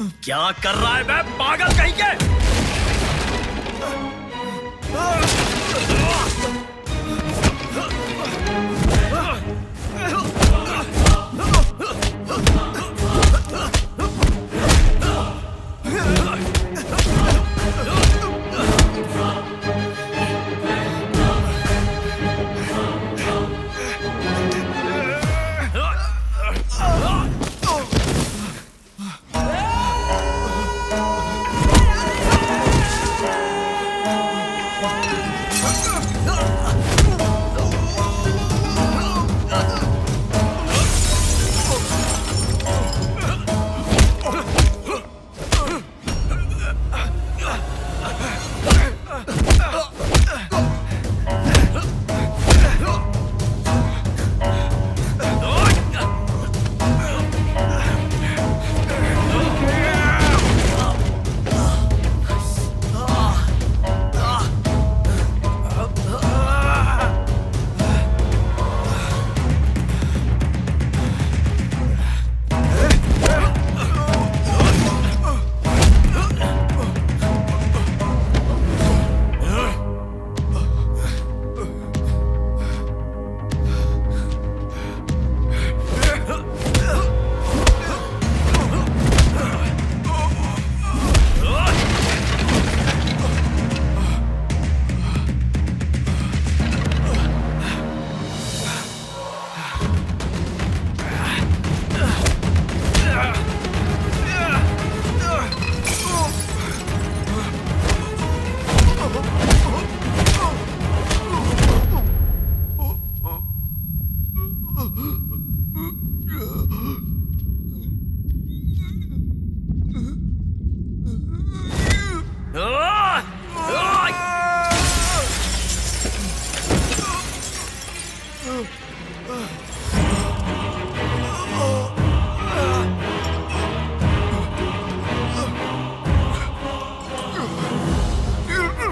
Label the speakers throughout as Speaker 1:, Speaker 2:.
Speaker 1: क्या कर रहा है बे पागल कहीं के?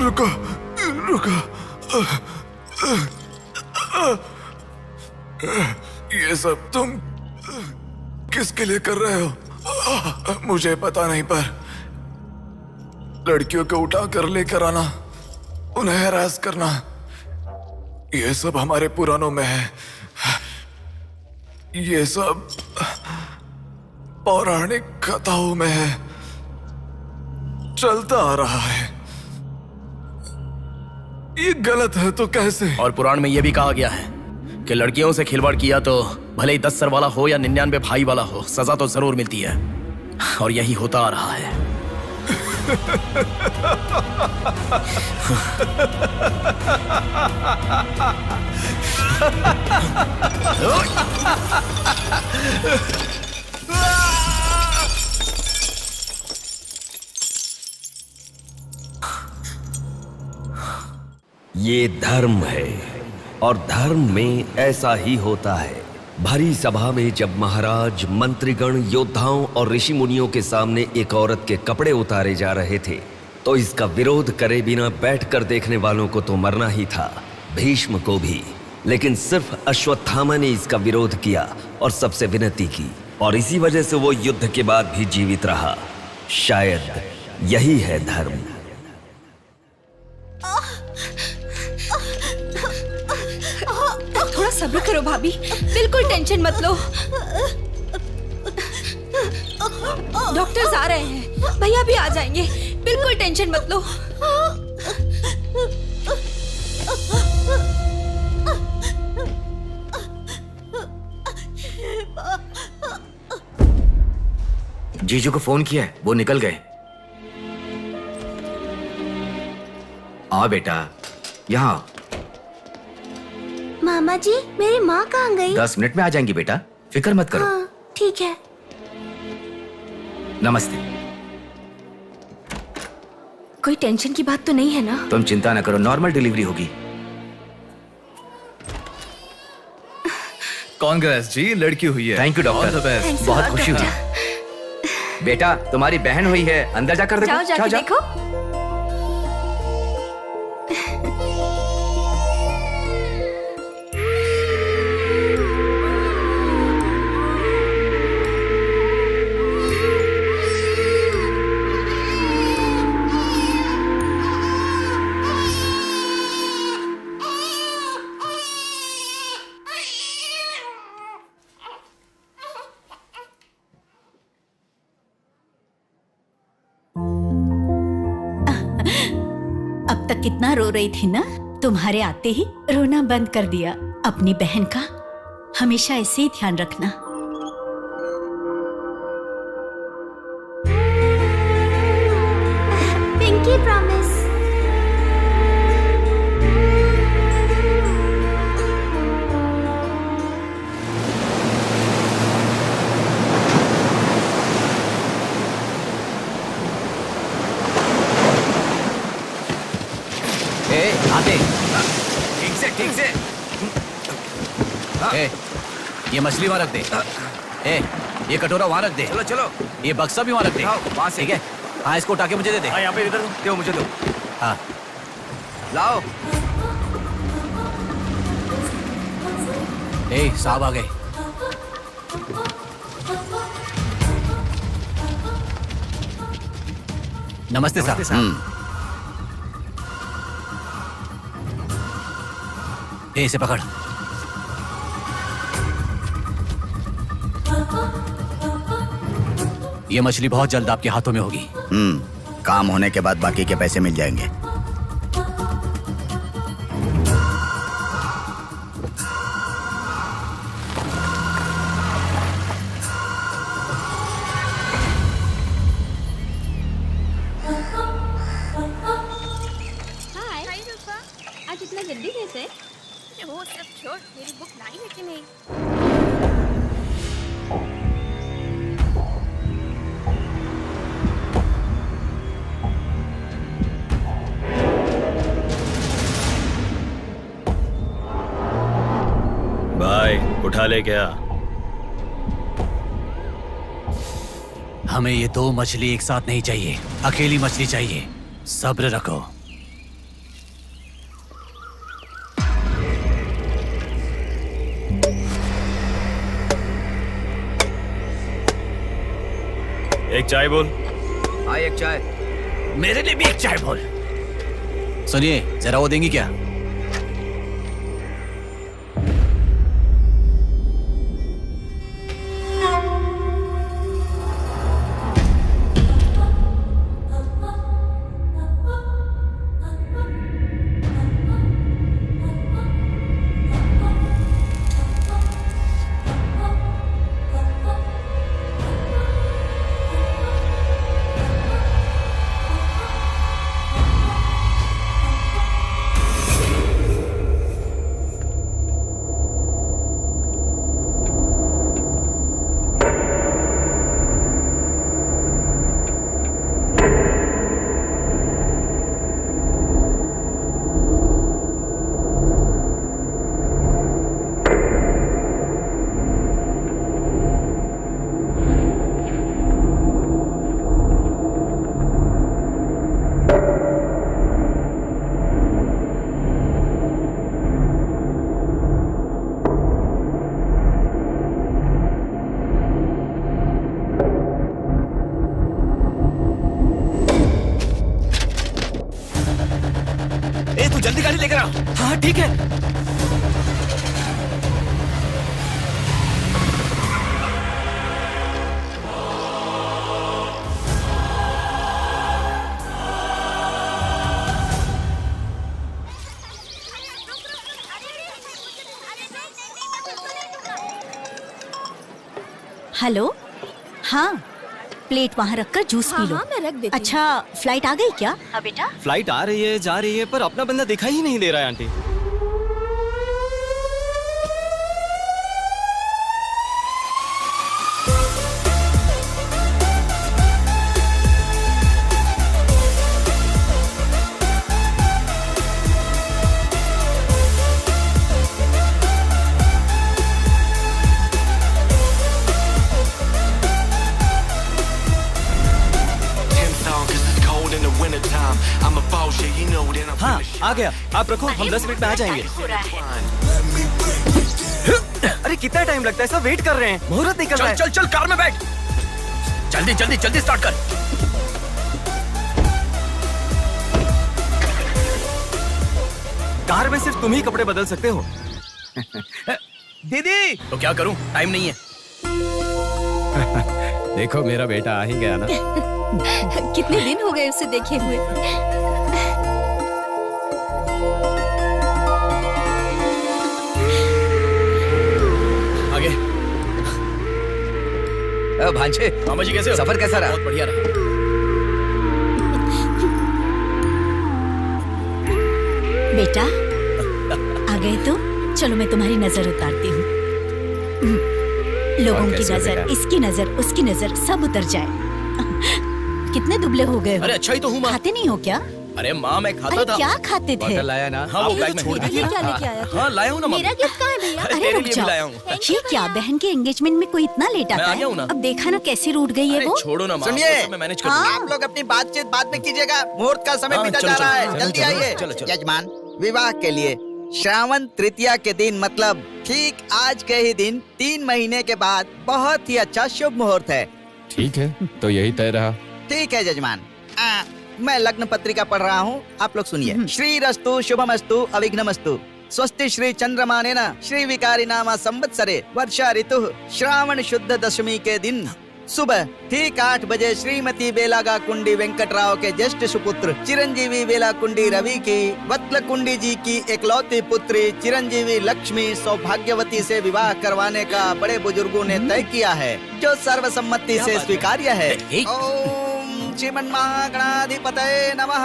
Speaker 2: रुको रुको, ये सब तुम किसके लिए कर रहे हो? मुझे पता नहीं, पर लड़कियों को उठा कर लेकर आना, उन्हें हैरास करना, ये सब हमारे पुराणों में है। ये सब पौराणिक कथाओं में है, चलता आ रहा है। ये गलत है तो कैसे?
Speaker 1: और पुराण में यह भी कहा गया है कि लड़कियों से खिलवाड़ किया तो भले ही 10 सर वाला हो या 99 भाई वाला हो, सजा तो जरूर मिलती है। और यही होता आ रहा है।
Speaker 3: ये धर्म है और धर्म में ऐसा ही होता है। भरी सभा में जब महाराज, मंत्रीगण, योद्धाओं और ऋषि मुनियों के सामने एक औरत के कपड़े उतारे जा रहे थे तो इसका विरोध करे बिना बैठकर देखने वालों को तो मरना ही था, भीष्म को भी। लेकिन सिर्फ अश्वत्थामा ने इसका विरोध किया और सबसे विनती की, और इसी वजह से वो युद्ध के बाद भी जीवित रहा। शायद यही है धर्म।
Speaker 4: थोड़ा सब्र करो भाभी, बिल्कुल टेंशन मत लो। डॉक्टर्स आ रहे हैं, भैया भी आ जाएंगे, बिल्कुल टेंशन मत लो।
Speaker 5: जीजू को फोन किया है, वो निकल गए। आओ बेटा, यहाँ।
Speaker 6: मामा जी, मेरी माँ कहाँ गई?
Speaker 5: 10 मिनट में आ जाएंगी बेटा, फिक्र मत करो।
Speaker 6: हाँ, ठीक है।
Speaker 5: नमस्ते।
Speaker 4: कोई टेंशन की बात तो नहीं है ना?
Speaker 5: तुम चिंता न करो, नॉर्मल डिलीवरी होगी।
Speaker 7: कांग्रेस जी, लड़की हुई है।
Speaker 5: थैंक यू डॉक्टर, बहुत खुशी हुई। बेटा, तुम्हारी बहन हुई है, अंदर जाकर देखो।
Speaker 4: जाओ जाके देखो।
Speaker 8: अब तक कितना रो रही थी ना, तुम्हारे आते ही रोना बंद कर दिया। अपनी बहन का हमेशा ऐसे ही ध्यान रखना।
Speaker 6: Pinky promise.
Speaker 5: आते ठीक से
Speaker 1: ए, ये मछली वहां रख दे। ए, ये कटोरा वहां रख दे।
Speaker 5: चलो चलो,
Speaker 1: ये बक्सा भी वहां रख दे।
Speaker 5: वहां से।
Speaker 1: ठीक है। हाँ, इसको उठा के मुझे दे दे।
Speaker 5: हाँ, यहाँ पे इधर दो, मुझे दो।
Speaker 1: हाँ,
Speaker 5: लाओ।
Speaker 1: ए, साहब आ गए। नमस्ते साहब। ए, इसे पकड़। ये मछली बहुत जल्द आपके हाथों में होगी।
Speaker 9: काम होने के बाद बाकी के पैसे मिल जाएंगे।
Speaker 4: हाय रूपा, आज इतना जल्दी कैसे? वो सब छोड़, मेरी बुक लाई है कि नहीं?
Speaker 7: भाई उठा ले क्या?
Speaker 1: हमें ये दो मछली एक साथ नहीं चाहिए, अकेली मछली चाहिए। सब्र रखो।
Speaker 7: एक चाय बोल।
Speaker 5: हाँ, एक चाय।
Speaker 1: मेरे लिए भी एक चाय बोल। सुनिए, जरा वो देंगी क्या? जल्दी गाड़ी लेकर आ। हाँ ठीक है।
Speaker 8: हेलो, हाँ प्लेट वहाँ रखकर जूस पी लो।
Speaker 4: हाँ, मैं रख देती हूँ।
Speaker 8: अच्छा, फ्लाइट आ गई क्या? हाँ बेटा।
Speaker 10: फ्लाइट आ रही है, जा रही है, पर अपना बंदा दिखाई ही नहीं दे रहा है आंटी। हाँ आ गया, आप रखो, हम 10 मिनट में आ जाएंगे। अरे कितना टाइम लगता है, सब वेट कर रहे हैं, मुहूर्त निकल रहा है।
Speaker 1: चल चल कार में बैठ, जल्दी जल्दी जल्दी स्टार्ट कर।
Speaker 10: कार में सिर्फ तुम ही कपड़े बदल सकते हो। दीदी
Speaker 1: तो क्या करूं, टाइम नहीं है।
Speaker 10: देखो मेरा बेटा आ ही गया ना।
Speaker 4: कितने दिन हो गए उसे देखे हुए।
Speaker 1: आगे।
Speaker 5: भांजे,
Speaker 1: मामा जी कैसे हो?
Speaker 5: सफर कैसा रहा?
Speaker 1: बहुत बढ़िया रहा।
Speaker 8: बेटा आ गए तो चलो मैं तुम्हारी नजर उतारती हूँ। लोगों की
Speaker 10: कैसे
Speaker 8: नजर,
Speaker 10: बेटा?
Speaker 8: इसकी नजर, उसकी नजर सब उतर जाए। कितने दुबले हो गए हो?
Speaker 1: अरे अच्छा ही तो हूँ माँ।
Speaker 8: खाते नहीं हो क्या?
Speaker 1: अरे माँ मैं खाता
Speaker 8: अरे
Speaker 1: था।
Speaker 8: क्या खाते थे?
Speaker 5: बॉटल लाया ना?
Speaker 1: हाँ वो
Speaker 8: अरे
Speaker 1: बैग में छोड़
Speaker 8: ये
Speaker 1: दीजिए।
Speaker 4: क्या लेके आया?
Speaker 1: हाँ लाया हूँ ना
Speaker 4: मेरा गिफ्ट कहाँ है भैया?
Speaker 1: अरे
Speaker 8: अरे
Speaker 1: तेरे
Speaker 8: रुक
Speaker 1: लिए भी
Speaker 8: जाओ।
Speaker 1: लाया हूँ।
Speaker 8: ये क्या बहन के एंगेजमेंट में कोई इतना लेट
Speaker 1: मैं
Speaker 8: आता
Speaker 1: आ गया हूँ ना।
Speaker 8: है? अब देखा ना कैसे रूठ गई है
Speaker 1: अरे
Speaker 8: वो।
Speaker 1: छोड़ो ना माँ।
Speaker 9: सुनिए।
Speaker 1: वो सब मैं मैनेज कर
Speaker 8: हाँ।
Speaker 1: दूंगा।
Speaker 9: आप लोग अपनी बातचीत बाद में कीजिएगा, मुहूर्त का समय
Speaker 1: हाँ,
Speaker 9: बीता
Speaker 1: चलो,
Speaker 9: जा रहा
Speaker 1: चलो,
Speaker 9: है।
Speaker 1: चलो,
Speaker 9: जल्दी
Speaker 1: चलो,
Speaker 9: आइए।
Speaker 1: चलो, चलो।
Speaker 9: यजमान, विवाह के लिए श्रावण तृतीया के दिन, मतलब ठीक आज के ही दिन 3 महीने के बाद बहुत ही अच्छा शुभ मुहूर्त है।
Speaker 10: ठीक है, तो यही तय रहा।
Speaker 9: ठीक है जजमान। मैं लग्न पत्रिका पढ़ रहा हूँ, आप लोग सुनिए। श्री रस्तु शुभमस्तु अविघ्नमस्तु स्वस्ति श्री चंद्रमानेन श्री विकारी नामा संवत्सरे वर्षा ऋतु श्रावण शुद्ध दशमी के दिन सुबह ठीक 8 बजे श्रीमती बेलागा कुंडी वेंकटराव के ज्येष्ठ सुपुत्र चिरंजीवी बेला कुंडी रवि की वत्ल कुंडी जी की एकलौती पुत्री चिरंजीवी लक्ष्मी सौभाग्यवती से विवाह करवाने का बड़े बुजुर्गों ने तय किया है, जो सर्वसम्मति से स्वीकार्य है। ओम श्रीमन्महागणाधिपतये नमः।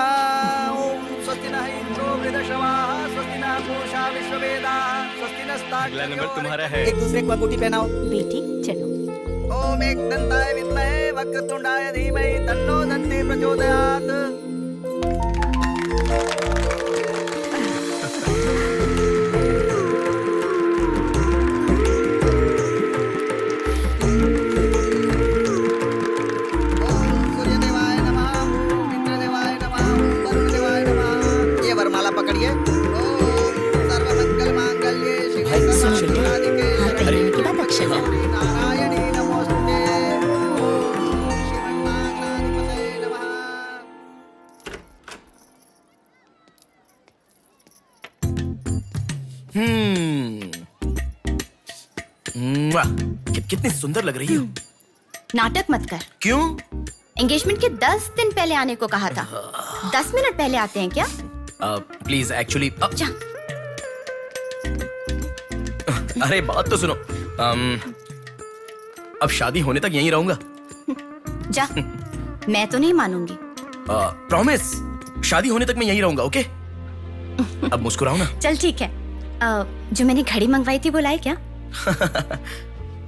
Speaker 9: ओम स्वस्ति नः इंद्रो वृद्धश्रवाः स्वस्ति नः पूषा विश्ववेदाः स्वस्ति नस्ताक्ष्यो।
Speaker 7: अगला नंबर तुम्हारा है।
Speaker 9: एक दूसरे को अंगूठी पहनाओ।
Speaker 8: बेटी चलो।
Speaker 9: ओम एकदंताय विद्महे वक्रतुंडाय धीमहि तन्नो दन्ति प्रचोदयात्। ओम सूर्यदेवाय नमः, ओम इंद्रदेवाय नमः, ओम वरुणदेवाय नमः। ये वरमाला पकड़िए। ओम सर्वमंगल मांगल्ये शिवे सर्वार्थसाधिके
Speaker 8: हाथ पहनने के बाद अक्षर लगाना।
Speaker 9: नारायणी नमोस्तुते। ओम श्रीमन्महागणाधिपतये नमः।
Speaker 1: कितनी सुंदर लग रही हो।
Speaker 4: नाटक मत कर।
Speaker 1: क्यों?
Speaker 4: एंगेजमेंट के 10 दिन पहले आने को कहा था। 10 मिनट पहले आते हैं क्या?
Speaker 1: प्लीज एक्चुअली
Speaker 4: जा।
Speaker 1: अरे बात तो सुनो। अब शादी होने तक यहीं रहूंगा।
Speaker 4: जा। मैं तो नहीं मानूंगी।
Speaker 1: प्रॉमिस, शादी होने तक मैं यहीं रहूंगा। ओके अब मुस्कुराओ ना।
Speaker 4: चल ठीक है। जो मैंने घड़ी मंगवाई थी वो लाई क्या?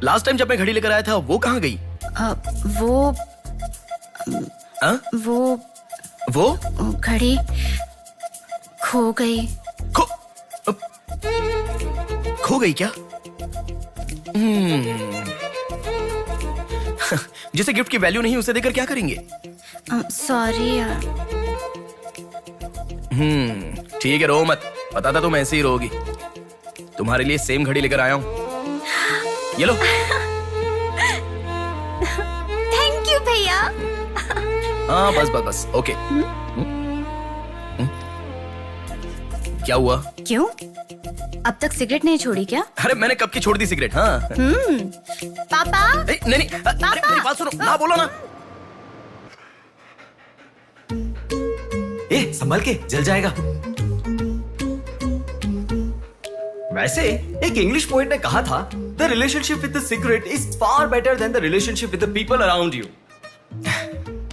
Speaker 1: लास्ट टाइम जब मैं घड़ी लेकर आया था वो कहाँ गई?
Speaker 4: वो
Speaker 1: हाँ? वो
Speaker 4: घड़ी खो गई।
Speaker 1: खो गई क्या? जिसे गिफ्ट की वैल्यू नहीं उसे देकर क्या करेंगे?
Speaker 4: सॉरी यार।
Speaker 1: ठीक है रो मत, पता था तुम ऐसे ही रोगी। तुम्हारे लिए सेम घड़ी लेकर आया हूँ, ये लो।
Speaker 4: थैंक यू भैया।
Speaker 1: हाँ बस बस बस ओके। क्या हुआ?
Speaker 4: क्यों? अब तक सिगरेट नहीं छोड़ी क्या?
Speaker 1: अरे मैंने कब की छोड़ दी सिगरेट। हाँ
Speaker 4: पापा।
Speaker 1: नहीं नहीं अरे मेरी बात सुनो ना, बोलो ना।
Speaker 10: ए, संभल के, जल जाएगा। वैसे एक इंग्लिश पोएट ने कहा था, the relationship with the cigarette is far better than the relationship with the people around you.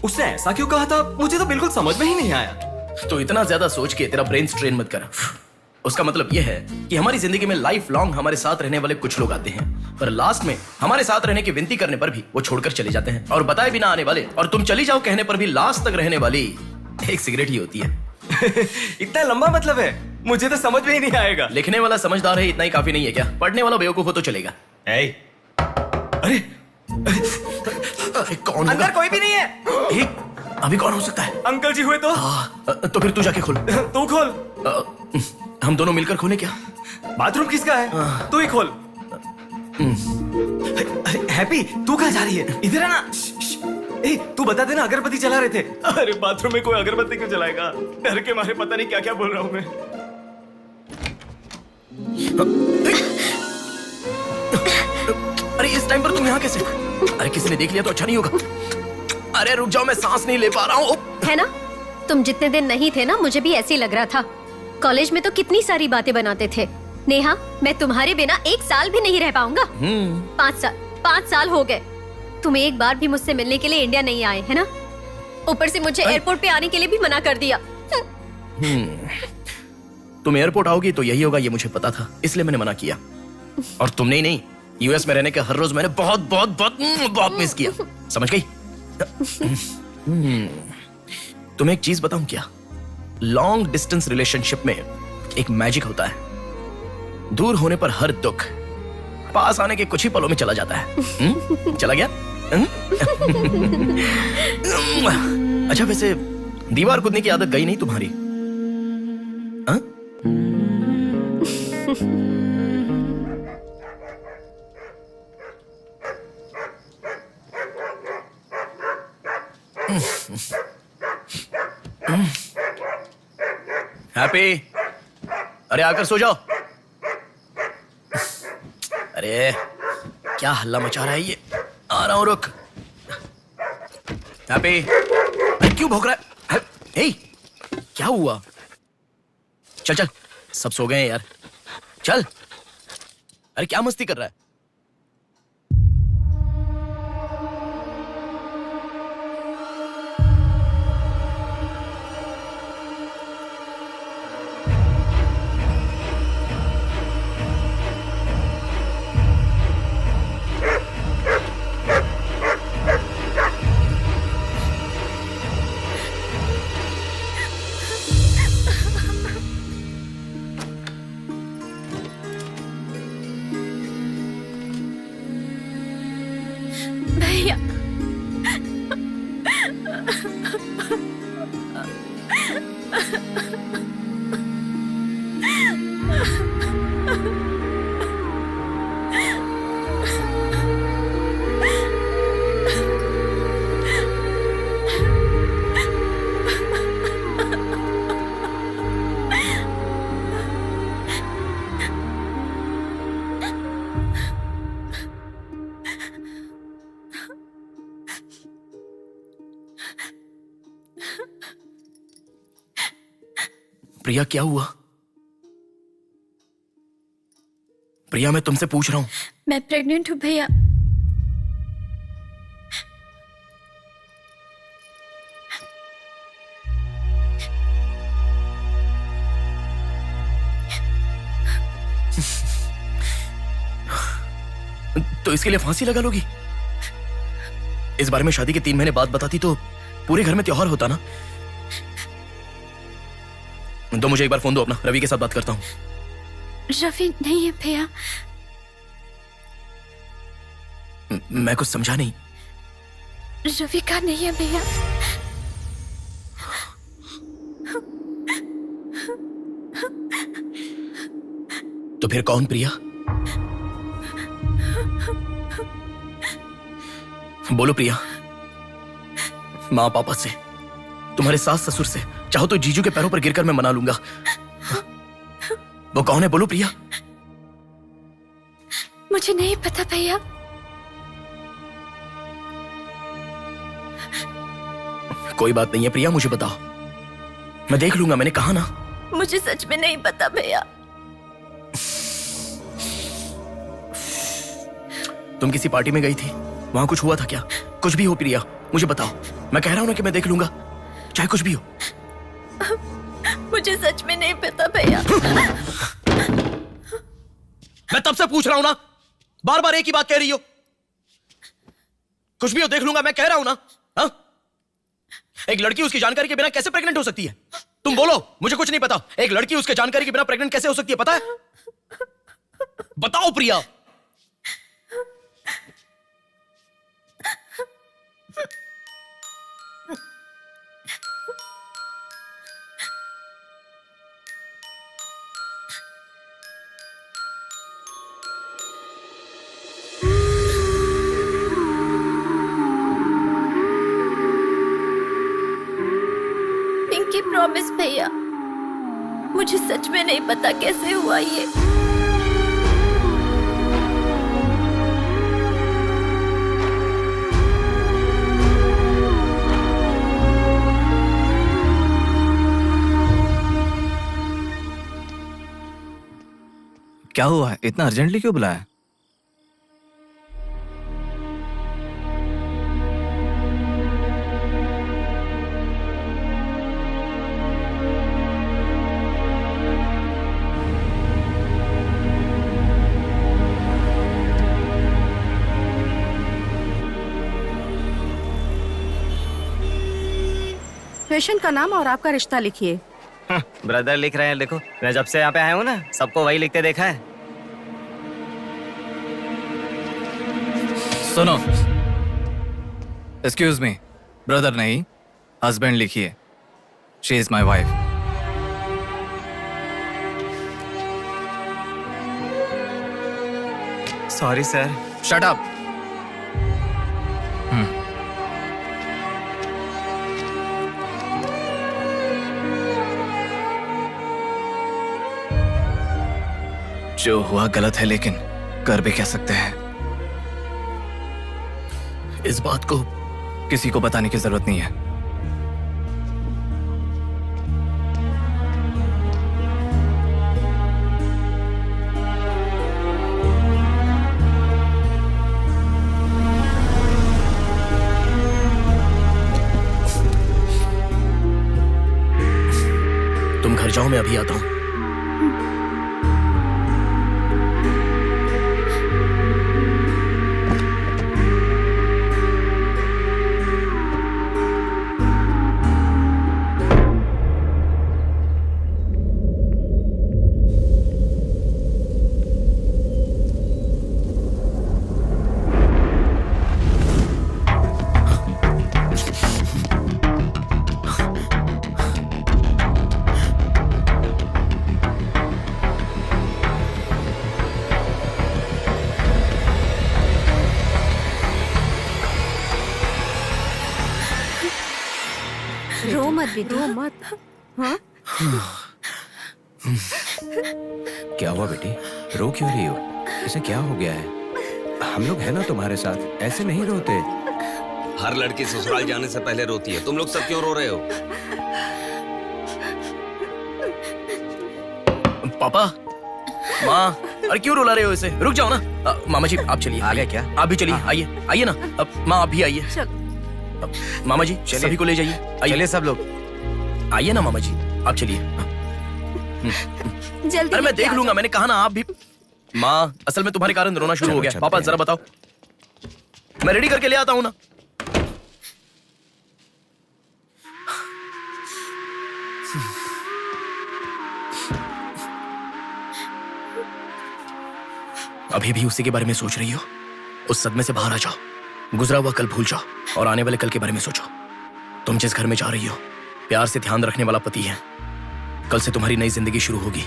Speaker 10: उसने ऐसा क्यों कहा था, मुझे तो बिल्कुल समझ में ही नहीं आया।
Speaker 1: तो इतना ज्यादा सोच के तेरा ब्रेन स्ट्रेन मत कर। उसका मतलब यह है कि हमारी जिंदगी में लाइफ लॉन्ग हमारे साथ रहने वाले कुछ लोग आते हैं, पर लास्ट में हमारे साथ रहने की विनती करने पर भी वो छोड़कर चले जाते हैं, और बताए बिना आने वाले और तुम चली जाओ कहने पर भी लास्ट तक रहने वाली एक सिगरेट ही होती है।
Speaker 10: इतना लंबा मतलब है, मुझे तो समझ में ही नहीं आएगा।
Speaker 1: लिखने वाला समझदार है इतना ही काफी नहीं है क्या? पढ़ने वाला बेवकूफ हो तो चलेगा।
Speaker 10: अरे
Speaker 1: अरे कौन
Speaker 10: अंदर कोई भी नहीं है।
Speaker 1: एक अभी कौन हो सकता है?
Speaker 10: अंकल जी हुए तो?
Speaker 1: तो फिर तू जाके खोल।
Speaker 10: तू खोल।
Speaker 1: हम दोनों मिलकर खोले क्या?
Speaker 10: बाथरूम किसका है? तू ही खोल। हैप्पी, तू कहाँ जा रही है? इधर है ना। ए, तू बता देना, अगरबत्ती जला रहे थे। अरे बाथरूम में कोई अगरबत्ती क्यों जलाएगा? डर के मारे पता नहीं क्या क्या बोल रहा हूँ मैं।
Speaker 1: अरे इस टाइम पर तुम यहाँ कैसे? अरे किसी ने देख लिया तो अच्छा नहीं होगा। अरे रुक जाओ, मैं सांस नहीं ले पा रहा हूँ।
Speaker 4: है ना, तुम जितने दिन नहीं थे ना, मुझे भी ऐसे ही लग रहा था। कॉलेज में तो कितनी सारी बातें बनाते थे। नेहा, मैं तुम्हारे बिना 1 साल भी नहीं रह पाऊंगा। 5 साल हो गए, तुम एक बार भी मुझसे मिलने के लिए इंडिया नहीं आए, है ना? ऊपर से मुझे एयरपोर्ट पे आने के लिए भी मना कर दिया।
Speaker 1: तुम एयरपोर्ट आओगी तो यही होगा, ये मुझे पता था, इसलिए मैंने मना किया। और तुमने ही नहीं, यूएस में रहने के हर रोज मैंने बहुत बहुत बहुत बहुत मिस किया, समझ गई? तुम्हें एक चीज बताऊं क्या? लॉन्ग डिस्टेंस रिलेशनशिप में एक मैजिक होता है। दूर होने पर हर दुख पास आने के कुछ ही पलों में चला जाता है। चला गया? अच्छा, वैसे दीवार कूदने की आदत गई नहीं तुम्हारी? हाँ? हैप्पी, अरे आकर सो जाओ। अरे क्या हल्ला मचा रहा है ये? आ रहा हूं, रुक। हैप्पी, अरे क्यों भौंक रहा है? हे, क्या हुआ? चल चल, सब सो गए हैं यार, चल। अरे क्या मस्ती कर रहा है?
Speaker 4: भैया,
Speaker 1: प्रिया क्या हुआ? प्रिया, मैं तुमसे पूछ रहा हूं।
Speaker 4: मैं प्रेग्नेंट हूँ भैया।
Speaker 1: तो इसके लिए फांसी लगा लोगी? इस बारे में शादी के 3 महीने बाद बताती तो पूरे घर में त्योहार होता ना। तो मुझे एक बार फोन दो अपना, रवि के साथ बात करता हूं।
Speaker 4: रवि नहीं है भैया।
Speaker 1: मैं कुछ समझा नहीं।
Speaker 4: रवि का नहीं है भैया।
Speaker 1: तो फिर कौन प्रिया? बोलो प्रिया। माँ पापा से, तुम्हारे सास ससुर से, चाहो तो जीजू के पैरों पर गिरकर मैं मना लूंगा। वो कौन है, बोलो प्रिया।
Speaker 4: मुझे नहीं पता भैया।
Speaker 1: कोई बात नहीं है प्रिया, मुझे बताओ, मैं देख लूंगा, मैंने कहा ना।
Speaker 4: मुझे सच में नहीं पता भैया।
Speaker 1: तुम किसी पार्टी में गई थी, वहां कुछ हुआ था क्या? कुछ भी हो प्रिया, मुझे बताओ। मैं कह रहा हूं ना कि मैं देख लूंगा, चाहे कुछ भी हो।
Speaker 4: मुझे सच में नहीं पता भैया।
Speaker 1: मैं तब से पूछ रहा हूं ना, बार बार एक ही बात कह रही हो। कुछ भी हो, देख लूंगा, मैं कह रहा हूं ना। हा? एक लड़की उसकी जानकारी के बिना कैसे प्रेग्नेंट हो सकती है? तुम बोलो, मुझे कुछ नहीं पता। एक लड़की उसके जानकारी के बिना प्रेग्नेंट कैसे हो सकती है, पता है? बताओ प्रिया।
Speaker 4: पिंकी प्रॉमिस भैया, मुझे सच में नहीं पता कैसे हुआ ये।
Speaker 11: क्या हुआ है? इतना अर्जेंटली क्यों बुलाया?
Speaker 6: पेशेंट का नाम और आपका रिश्ता लिखिए।
Speaker 5: ब्रदर लिख रहे हैं, देखो। मैं जब से यहाँ पे आया हूँ ना, सबको वही लिखते देखा है।
Speaker 11: सुनो, एक्सक्यूज मी, ब्रदर नहीं, हस्बैंड लिखिए। She is my wife.
Speaker 5: Sorry sir.
Speaker 11: Shut up. जो हुआ गलत है, लेकिन कर भी कह सकते हैं।
Speaker 1: इस बात को
Speaker 11: किसी को बताने की जरूरत नहीं है।
Speaker 1: तुम घर जाओ, मैं अभी आता हूं।
Speaker 4: रो मत बेटा, रो मत। हाँ?
Speaker 12: क्या हुआ बेटी? रो क्यों रही हो? इसे क्या हो गया है? हम लोग हैं ना तुम्हारे साथ, ऐसे नहीं रोते।
Speaker 3: हर लड़की ससुराल जाने से पहले रोती है, तुम लोग सब क्यों रो रहे हो?
Speaker 1: पापा, माँ, अरे क्यों रुला रहे हो इसे? रुक जाओ ना। मामा जी आप चलिए।
Speaker 5: आ गए क्या?
Speaker 1: आप भी चलिए, आइए आइए ना। अब माँ आप भी आइए। मामा जी सभी को ले जाइए।
Speaker 5: चलिए सब लोग।
Speaker 1: आइए ना मामा जी, आप चलिए।
Speaker 6: जल्दी।
Speaker 1: अरे मैं देख लूंगा, मैंने कहा ना आप भी। माँ, असल में तुम्हारे कारण रोना शुरू हो गया। पापा जरा बताओ, मैं रेडी करके ले आता हूँ ना। अभी भी उसी के बारे में सोच रही हो? उस सदमे से बाहर आ जाओ, गुजरा हुआ कल भूल जाओ और आने वाले कल के बारे में सोचो। तुम जिस घर में जा रही हो, प्यार से ध्यान रखने वाला पति है। कल से तुम्हारी नई जिंदगी शुरू होगी,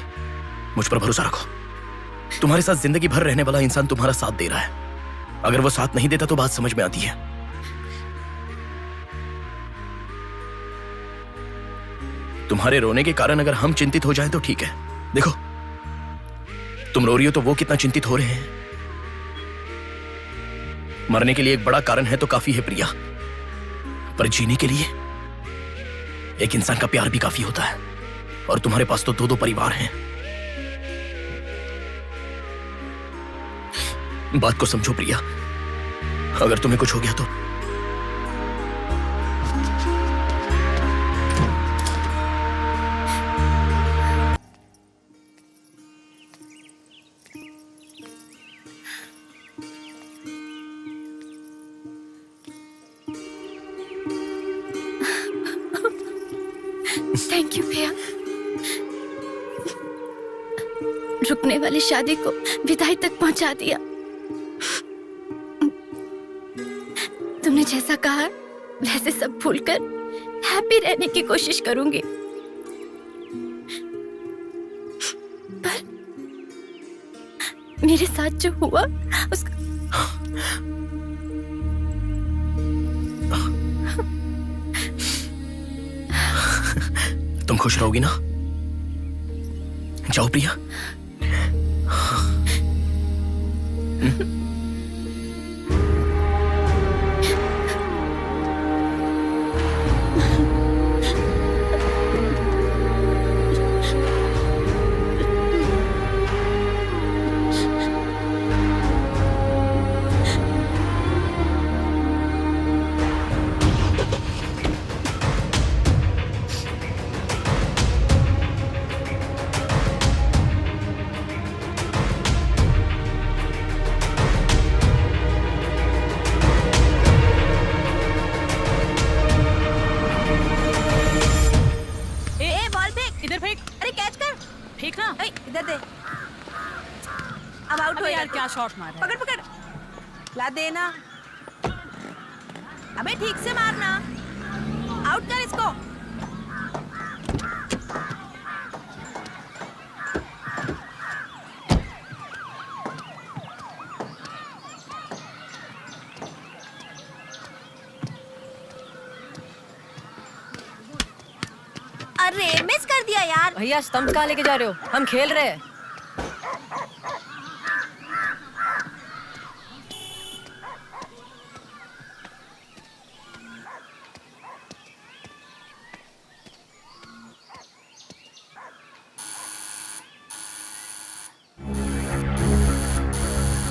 Speaker 1: मुझ पर भरोसा रखो। तुम्हारे साथ जिंदगी भर रहने वाला इंसान तुम्हारा साथ दे रहा है। अगर वो साथ नहीं देता तो बात समझ में आती है। तुम्हारे रोने के कारण अगर हम चिंतित हो जाएं तो ठीक है। देखो, तुम रो रही हो तो वो कितना चिंतित हो रहे हैं। मरने के लिए एक बड़ा कारण है तो काफी है प्रिया, पर जीने के लिए एक इंसान का प्यार भी काफी होता है। और तुम्हारे पास तो दो परिवार हैं। बात को समझो प्रिया, अगर तुम्हें कुछ हो गया तो
Speaker 6: थैंक यू भैया। रुकने वाली शादी को विदाई तक पहुंचा दिया। तुमने जैसा कहा वैसे सब भूलकर हैप्पी रहने की कोशिश करूंगी। पर मेरे साथ जो हुआ उसका
Speaker 1: तुम खुश रहोगी ना? जाओ प्रिया।
Speaker 6: इधर दे। अब आउट हो
Speaker 8: यार क्या शॉट मारा।
Speaker 6: पकड़ पकड़, ला देना। अबे ठीक से मारना, आउट कर इसको। अरे मिस कर दिया यार।
Speaker 4: भैया स्टंप कहाँ लेके जा रहे हो? हम खेल रहे हैं।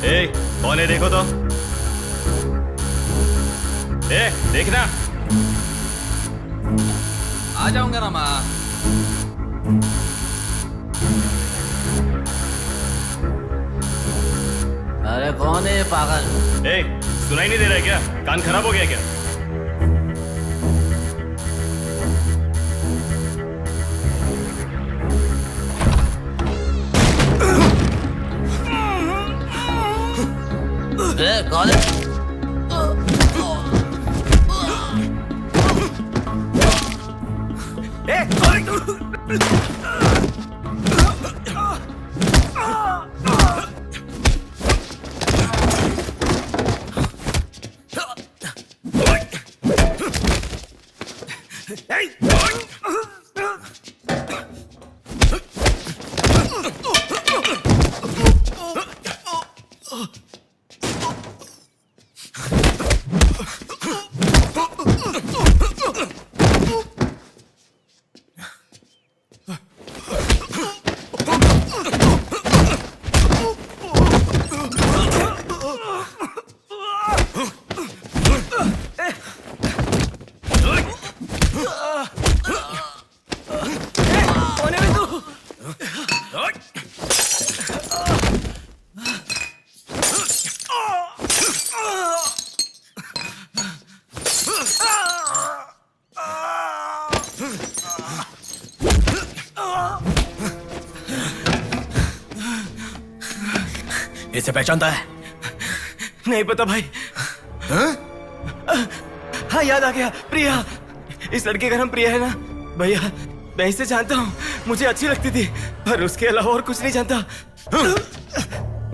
Speaker 7: ए, कौन है देखो तो। ए, देखना।
Speaker 11: आ जाऊंगा ना माँ।
Speaker 5: अरे कौन है पागल?
Speaker 7: ए, सुनाई नहीं दे रहा है क्या? कान खराब हो गया क्या?
Speaker 5: कौन है?
Speaker 1: इसे पहचानता है?
Speaker 10: नहीं पता भाई। हाँ याद आ गया, प्रिया। इस लड़के का नाम प्रिया है ना भैया? मैं इसे जानता हूँ, मुझे अच्छी लगती थी, पर उसके अलावा और कुछ नहीं जानता।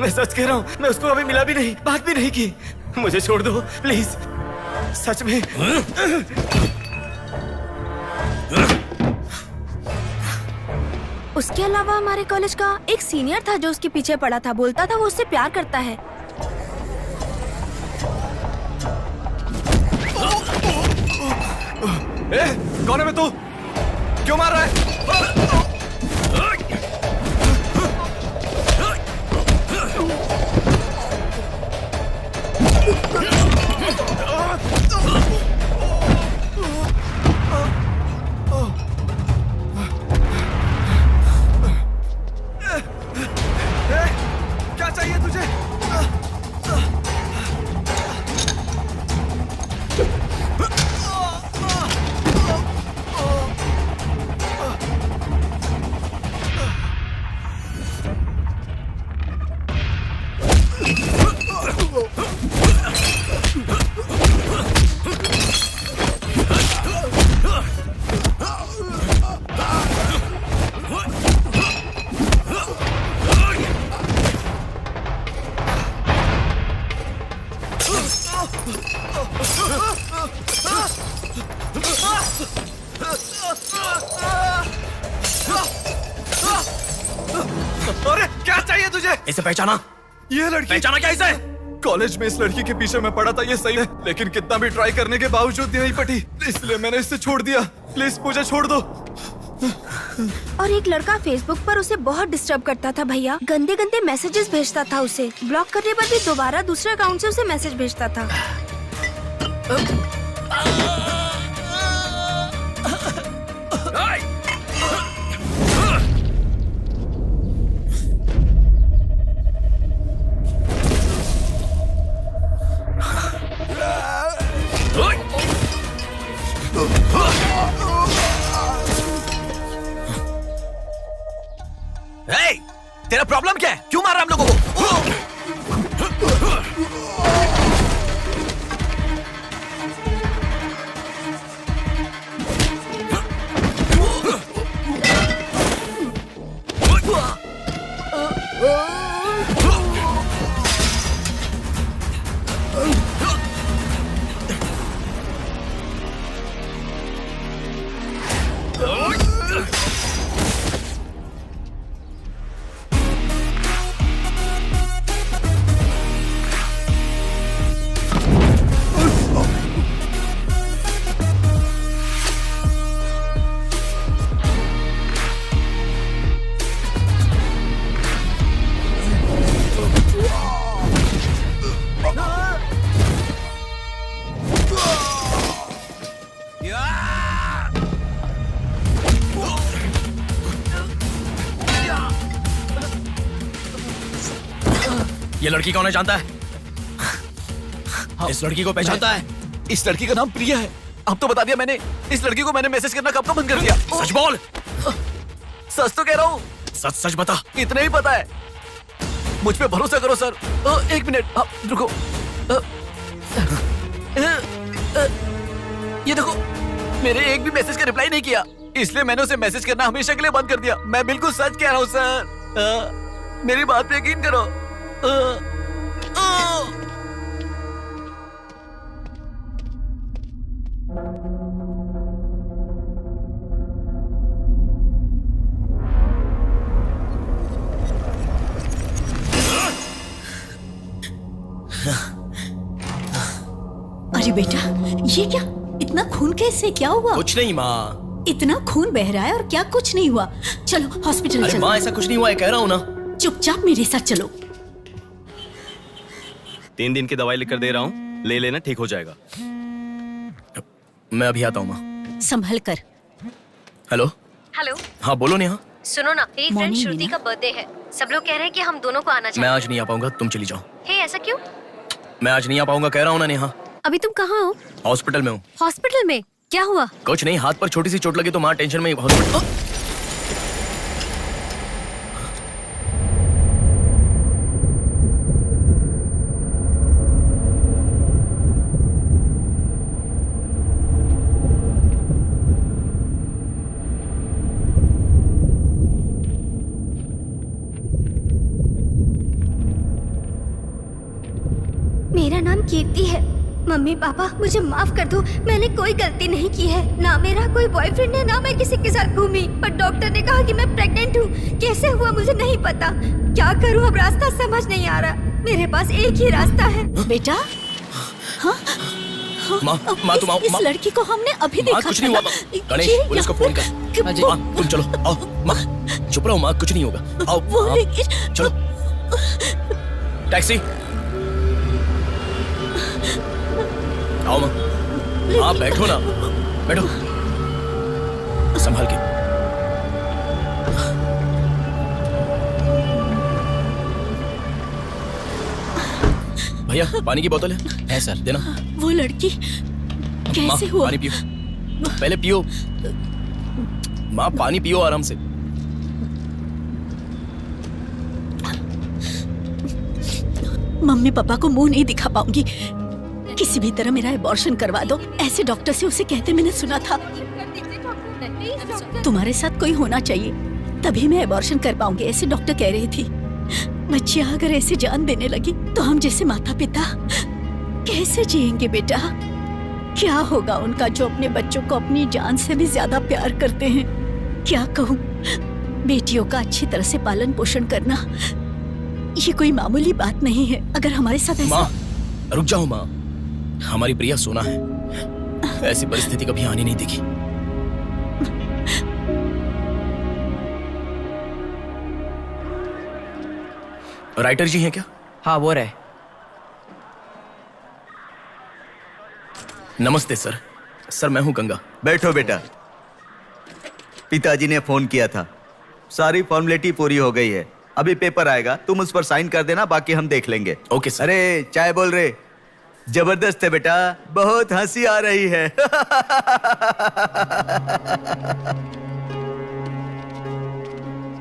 Speaker 10: मैं सच कह रहा हूँ, मैं उसको अभी मिला भी नहीं, बात भी नहीं की। मुझे छोड़ दो प्लीज, सच में।
Speaker 6: उसके अलावा हमारे कॉलेज का एक सीनियर था जो उसके पीछे पड़ा था, बोलता था वो उससे प्यार करता है।
Speaker 2: कौन है मैं तू? क्यों मार रहा है? क्या चाहिए तुझे? अरे क्या चाहिए तुझे?
Speaker 1: इसे पहचाना?
Speaker 2: ये लड़की
Speaker 1: पहचाना क्या इसे?
Speaker 2: कॉलेज में इस लड़की के पीछे मैं पड़ा था, ये सही है, लेकिन कितना भी ट्राई करने के बावजूद नहीं पटी, इसलिए मैंने इसे छोड़ दिया। प्लीज मुझे छोड़ दो।
Speaker 6: और एक लड़का फेसबुक पर उसे बहुत डिस्टर्ब करता था भैया, गंदे गंदे मैसेजेस भेजता था उसे। ब्लॉक करने पर भी दोबारा दूसरे अकाउंट से उसे मैसेज भेजता था।
Speaker 1: Hey!
Speaker 12: तेरा प्रॉब्लम क्या है? क्यों मार रहा हम लोगों को?
Speaker 1: ये लड़की कौन है जानता है? इस लड़की को पहचानता है?
Speaker 12: इस लड़की का नाम प्रिया है। अब तो बता दिया मैंने। इस लड़की को मैंने मैसेज करना कब का बंद कर दिया।
Speaker 1: सच बोल।
Speaker 12: सच तो कह रहा हूँ।
Speaker 1: सच सच बता।
Speaker 12: इतना ही पता है। मुझ पे भरोसा करो सर। एक मिनट रुको। ये देखो, मेरे एक भी मैसेज का रिप्लाई नहीं किया, इसलिए मैंने उसे मैसेज करना हमेशा के लिए बंद कर दिया। मैं बिल्कुल सच कह रहा हूँ सर। मेरी बात पे यकीन करो।
Speaker 8: अरे बेटा, ये क्या? इतना खून कैसे? क्या हुआ?
Speaker 1: कुछ नहीं माँ।
Speaker 8: इतना खून बह रहा है और क्या कुछ नहीं हुआ? चलो हॉस्पिटल
Speaker 1: अरे
Speaker 8: चलो।
Speaker 1: माँ, ऐसा कुछ नहीं हुआ है, कह रहा हूँ ना।
Speaker 8: चुपचाप मेरे साथ चलो।
Speaker 10: 3 दिन की दवाई लिख कर दे रहा हूँ, ले लेना, ठीक हो जाएगा।
Speaker 1: मैं अभी आता हूँ माँ।
Speaker 8: संभल कर।
Speaker 1: हेलो।
Speaker 4: हेलो।
Speaker 1: हाँ बोलो नेहा।
Speaker 4: सुनो ना, मेरी फ्रेंड
Speaker 8: Morning,
Speaker 4: श्रुति
Speaker 8: मीना।
Speaker 4: का बर्थडे है। सब लोग कह रहे हैं कि हम दोनों को आना
Speaker 1: मैं
Speaker 4: चाहिए।
Speaker 1: आज नहीं आ पाऊंगा, तुम चली जाओ।
Speaker 4: हे, ऐसा क्यों?
Speaker 1: मैं आज नहीं आ पाऊंगा, कह रहा हूँ ना नेहा।
Speaker 4: अभी तुम कहाँ हो?
Speaker 1: हॉस्पिटल में हूँ।
Speaker 4: हॉस्पिटल में? क्या हुआ?
Speaker 1: कुछ नहीं, हाथ पर छोटी सी चोट लगी तो माँ टेंशन में हॉस्पिटल।
Speaker 6: मेरा नाम कीर्ति है। मम्मी पापा मुझे माफ कर दो, मैंने कोई गलती नहीं की है। ना मेरा कोई बॉयफ्रेंड है, ना मैं किसी के साथ घूमी। पर डॉक्टर ने कहा कि मैं प्रेग्नेंट हूँ। कैसे हुआ मुझे नहीं पता। क्या करूँ अब, रास्ता समझ नहीं आ रहा। मेरे पास एक ही रास्ता है।
Speaker 8: बेटा, हाँ?
Speaker 1: माँ, माँ तुम आओ।
Speaker 8: इस लड़की को हमने अभी देखा।
Speaker 1: कुछ नहीं हुआ। गणेश, पुलिस को फोन कर। माँ तुम चलो, आओ। माँ चुप रहो माँ, कुछ नहीं होगा। आओ चलो। टैक्सी। आओ माँ। हाँ बैठो ना, बैठो संभाल के। भैया पानी की बोतल है सर, देना।
Speaker 8: वो लड़की कैसे हुआ?
Speaker 1: पानी पियो, पहले पियो माँ, पानी पियो आराम से।
Speaker 8: मम्मी पापा को मुंह नहीं दिखा पाऊंगी। किसी भी तरह मेरा एबॉर्शन करवा दो, ऐसे डॉक्टर से उसे कहते मैंने सुना था। तुम्हारे साथ कोई होना चाहिए, तभी मैं एबॉर्शन कर पाऊंगी, ऐसे डॉक्टर कह रही थी। बच्चियां अगर ऐसे जान देने लगी तो हम जैसे माता पिता कैसे जिएंगे बेटा? क्या होगा उनका जो अपने बच्चों को अपनी जान से भी ज्यादा प्यार करते हैं? क्या कहूँ, बेटियों का अच्छी तरह से पालन पोषण करना ये कोई मामूली बात नहीं है। अगर हमारे साथ ऐसा...
Speaker 1: माँ रुक जाओ माँ, हमारी प्रिया सोना है, ऐसी परिस्थिति कभी आने नहीं देगी। राइटर जी हैं क्या?
Speaker 5: हाँ वो रहे।
Speaker 1: नमस्ते सर। सर मैं हूं गंगा।
Speaker 9: बैठो बेटा। पिताजी ने फोन किया था, सारी फॉर्मेलिटी पूरी हो गई है। अभी पेपर आएगा, तुम उस पर साइन कर देना, बाकी हम देख लेंगे।
Speaker 1: Okay sir.
Speaker 9: अरे चाय बोल रहे? जबरदस्त है बेटा, बहुत हंसी आ रही है।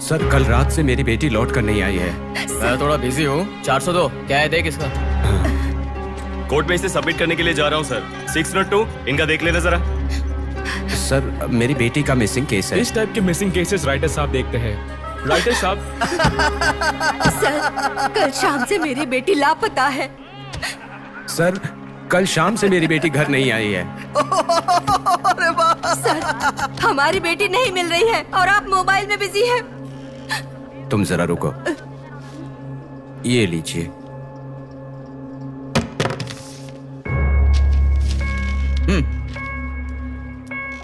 Speaker 12: सर कल रात से मेरी बेटी लौट कर नहीं आई है।
Speaker 7: मैं थोड़ा बिजी हूँ। 402 क्या है देख इसका। कोर्ट में इसे सबमिट करने के लिए जा रहा हूँ सर। 602 इनका देख लेना जरा।
Speaker 12: सर मेरी बेटी का मिसिंग केस है।
Speaker 7: इस टाइप के मिसिंग केसेस राइटर साहब देखते हैं। राइटर साहब
Speaker 8: सर कल शाम से मेरी बेटी लापता है।
Speaker 12: सर कल शाम से मेरी बेटी घर नहीं आई है।
Speaker 8: सर हमारी बेटी नहीं मिल रही है और आप मोबाइल में बिजी हैं।
Speaker 12: तुम जरा रुको, ये लीजिए।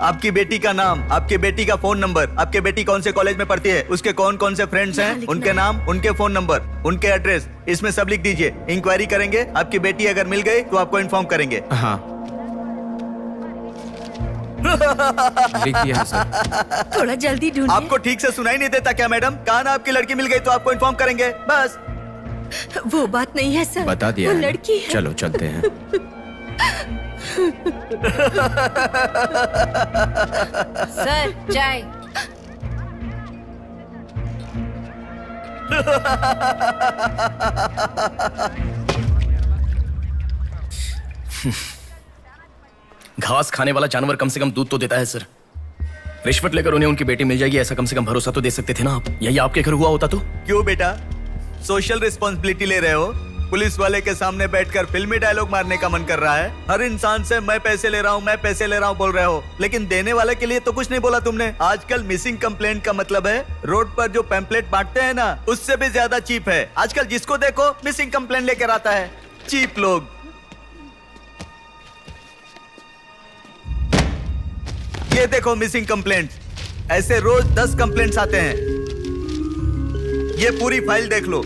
Speaker 9: आपकी बेटी का नाम, आपकी बेटी का फोन नंबर, आपकी बेटी कौन से कॉलेज में पढ़ती है, उसके कौन कौन से फ्रेंड्स हैं, उनके नाम, उनके फोन नंबर, उनके एड्रेस, इसमें सब लिख दीजिए। इंक्वायरी करेंगे, आपकी बेटी अगर मिल गई तो आपको इन्फॉर्म करेंगे।
Speaker 12: हाँ लिख दिया सर।
Speaker 8: थोड़ा जल्दी ढूंढिए।
Speaker 9: आपको ठीक से सुनाई नहीं देता क्या मैडम? कहा ना आपकी लड़की मिल गई तो आपको इन्फॉर्म करेंगे, बस।
Speaker 8: वो बात नहीं है सर,
Speaker 12: बता दिया
Speaker 8: वो
Speaker 12: है।
Speaker 8: लड़की है।
Speaker 12: चलो चलते हैं।
Speaker 8: सर चाय।
Speaker 1: घास खाने वाला जानवर कम से कम दूध तो देता है सर। रिश्वत लेकर उन्हें उनकी बेटी मिल जाएगी ऐसा कम से कम भरोसा तो दे सकते थे ना आप। यही आपके घर हुआ होता तो?
Speaker 9: क्यों बेटा, सोशल रिस्पॉन्सिबिलिटी ले रहे हो? पुलिस वाले के सामने बैठकर फिल्मी डायलॉग मारने का मन कर रहा है? हर इंसान से मैं पैसे ले रहा हूँ, मैं पैसे ले रहा हूँ बोल रहे हो, लेकिन देने वाले के लिए तो कुछ नहीं बोला तुमने। आजकल मिसिंग कंप्लेंट का मतलब है रोड पर जो पैम्पलेट बांटते हैं ना, उससे भी ज्यादा चीप है। आजकल जिसको देखो मिसिंग कंप्लेंट लेकर आता है, चीप लोग। ये देखो मिसिंग कंप्लेंट, ऐसे रोज 10 कंप्लेंट्स आते हैं। ये पूरी फाइल देख लो।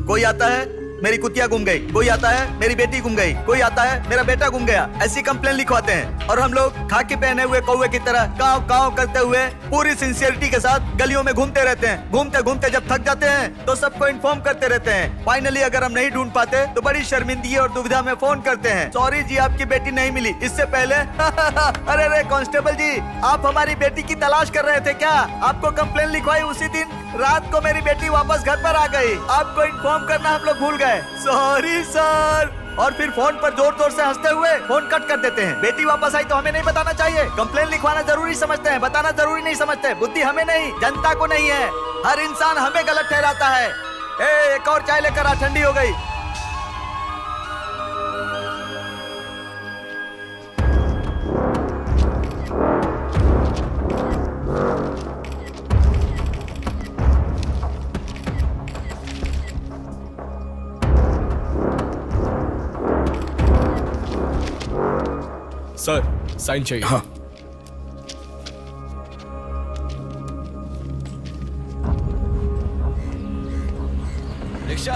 Speaker 9: कोई आता है मेरी कुतिया गुम गई, कोई आता है मेरी बेटी गुम गई, कोई आता है मेरा बेटा गुम गया, ऐसी कंप्लेंट लिखवाते हैं। और हम लोग खाकी पहने हुए कौवे की तरह काव काव करते हुए पूरी सिंसियरिटी के साथ गलियों में घूमते रहते हैं। घूमते घूमते जब थक जाते हैं तो सबको इन्फॉर्म करते रहते हैं। फाइनली अगर हम नहीं ढूंढ पाते तो बड़ी शर्मिंदगी और दुविधा में फोन करते हैं, सॉरी जी आपकी बेटी नहीं मिली। इससे पहले अरे रे कांस्टेबल जी, आप हमारी बेटी की तलाश कर रहे थे क्या? आपको कंप्लेंट लिखवाई उसी दिन रात को मेरी बेटी वापस घर पर आ गई, आपको इन्फॉर्म करना हम लोग भूल गए, सॉरी सर। और फिर फोन पर जोर जोर से हंसते हुए फोन कट कर देते हैं। बेटी वापस आई तो हमें नहीं बताना चाहिए? कंप्लेंट लिखवाना जरूरी समझते हैं, बताना जरूरी नहीं समझते। बुद्धि हमें नहीं, जनता को नहीं है। हर इंसान हमें गलत ठहराता है। एक और चाय लेकर आ, ठंडी हो गई।
Speaker 7: सर साइन चाहिए।
Speaker 1: हाँ
Speaker 9: रिक्शा,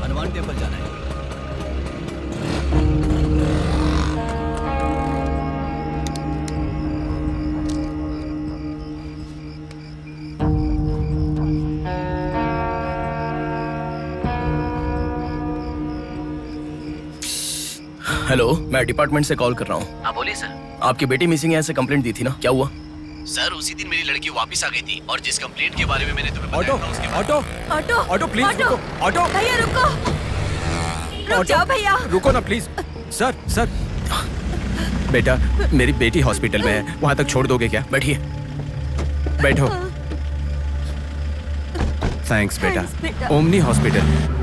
Speaker 9: हनुमान टेम्पल जाना है।
Speaker 1: हेलो, मैं डिपार्टमेंट से कॉल कर रहा हूँ।
Speaker 5: हाँ बोलिए सर।
Speaker 1: आपकी बेटी मिसिंग है ऐसे कंप्लेंट दी थी ना, क्या हुआ?
Speaker 5: सर उसी दिन मेरी लड़की वापस आ गई थी और जिस कंप्लेंट के बारे में मैंने तुम्हें
Speaker 12: ऑटो
Speaker 5: बताया था उसके
Speaker 12: ऑटो
Speaker 8: ऑटो
Speaker 12: ऑटो प्लीज रुको। ऑटो
Speaker 8: भैया रुको, रुक जाओ भैया।
Speaker 12: रुको ना प्लीज। सर सर बेटा, मेरी बेटी हॉस्पिटल में है, वहां तक छोड़ दोगे क्या?
Speaker 1: बैठिए।
Speaker 12: बैठो। थैंक्स बेटा।
Speaker 8: Thanks, बेटा।
Speaker 12: Omni hospital.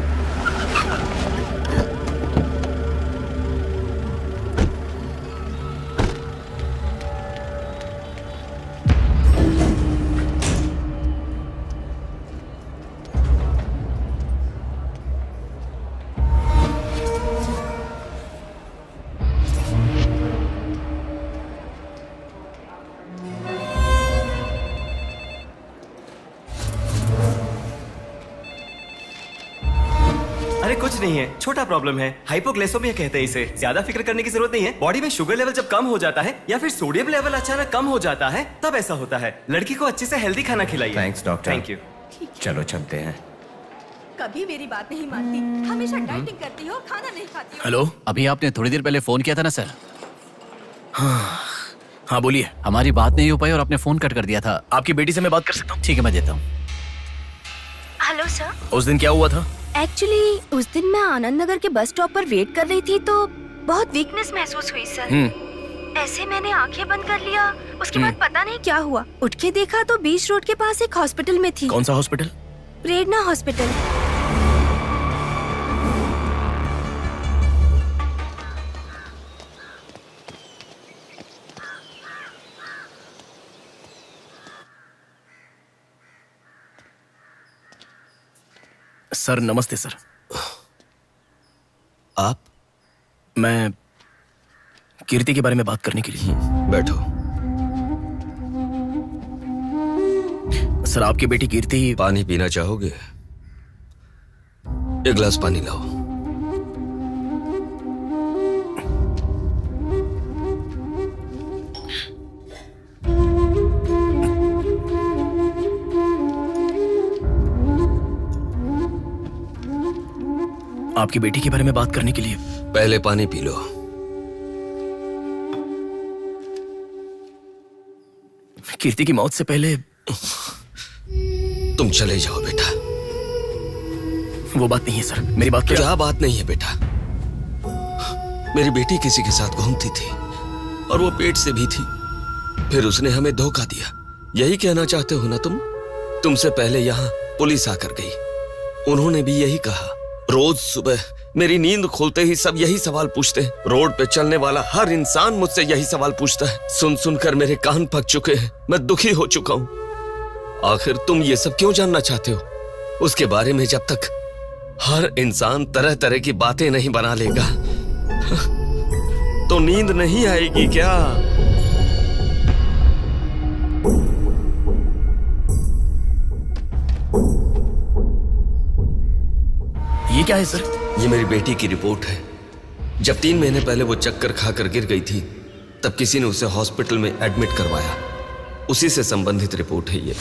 Speaker 10: अरे कुछ नहीं है, छोटा प्रॉब्लम है, हाइपोग्लाइसेमिया कहते हैं इसे। ज्यादा फिक्र करने की जरूरत नहीं है। बॉडी में शुगर लेवल जब कम हो जाता है या फिर सोडियम लेवल अचानक कम हो जाता है तब ऐसा होता है। लड़की को अच्छे से हेल्दी खाना खिलाइए।
Speaker 12: Thanks doctor.
Speaker 10: Thank you.
Speaker 12: चलो चलते हैं।
Speaker 8: कभी मेरी बात नहीं मानती, हमेशा डाइटिंग करती हो, खाना नहीं खाती हो।
Speaker 1: हेलो,
Speaker 7: अभी आपने थोड़ी देर पहले फोन किया था ना सर।
Speaker 1: हाँ बोलिए।
Speaker 12: हमारी बात नहीं हो पाई और आपने फोन कट कर दिया था।
Speaker 1: आपकी बेटी से मैं बात कर सकता हूँ?
Speaker 12: ठीक है, मैं देता हूँ।
Speaker 6: Hello sir.
Speaker 1: उस दिन क्या हुआ था?
Speaker 6: एक्चुअली उस दिन मैं आनंद नगर के बस स्टॉप पर वेट कर रही थी तो बहुत वीकनेस महसूस हुई सर। ऐसे मैंने आंखें बंद कर लिया। उसके बाद पता नहीं क्या हुआ, उठ के देखा तो बीच रोड के पास एक हॉस्पिटल में थी।
Speaker 1: कौन सा हॉस्पिटल?
Speaker 6: प्रेरणा हॉस्पिटल।
Speaker 1: सर नमस्ते सर।
Speaker 3: आप?
Speaker 1: मैं कीर्ति के बारे में बात करने के लिए।
Speaker 3: बैठो।
Speaker 1: सर आपकी बेटी कीर्ति।
Speaker 3: पानी पीना चाहोगे? एक गिलास पानी लाओ।
Speaker 1: आपकी बेटी के बारे में बात करने के लिए।
Speaker 3: पहले पानी पी लो।
Speaker 1: कीर्ति की मौत से पहले।
Speaker 3: तुम चले जाओ बेटा।
Speaker 1: वो बात नहीं है सर, मेरी बात
Speaker 3: क्या बात नहीं है बेटा? मेरी बेटी किसी के साथ घूमती थी और वो पेट से भी थी, फिर उसने हमें धोखा दिया। यही कहना चाहते हो ना तुम? तुमसे पहले यहाँ पुलिस आकर गई, उन्होंने भी यही कहा। रोज सुबह मेरी नींद खुलते ही सब यही सवाल पूछते हैं। रोड पे चलने वाला हर इंसान मुझसे यही सवाल पूछता है। सुन सुनकर मेरे कान पक चुके हैं, मैं दुखी हो चुका हूँ। आखिर तुम ये सब क्यों जानना चाहते हो? उसके बारे में जब तक हर इंसान तरह तरह की बातें नहीं बना लेगा तो नींद नहीं आएगी क्या?
Speaker 1: ये क्या है सर?
Speaker 3: ये मेरी बेटी की रिपोर्ट है। जब 3 महीने पहले वो चक्कर खाकर गिर गई थी, तब किसी ने उसे हॉस्पिटल में एडमिट करवाया। उसी से संबंधित रिपोर्ट है ये।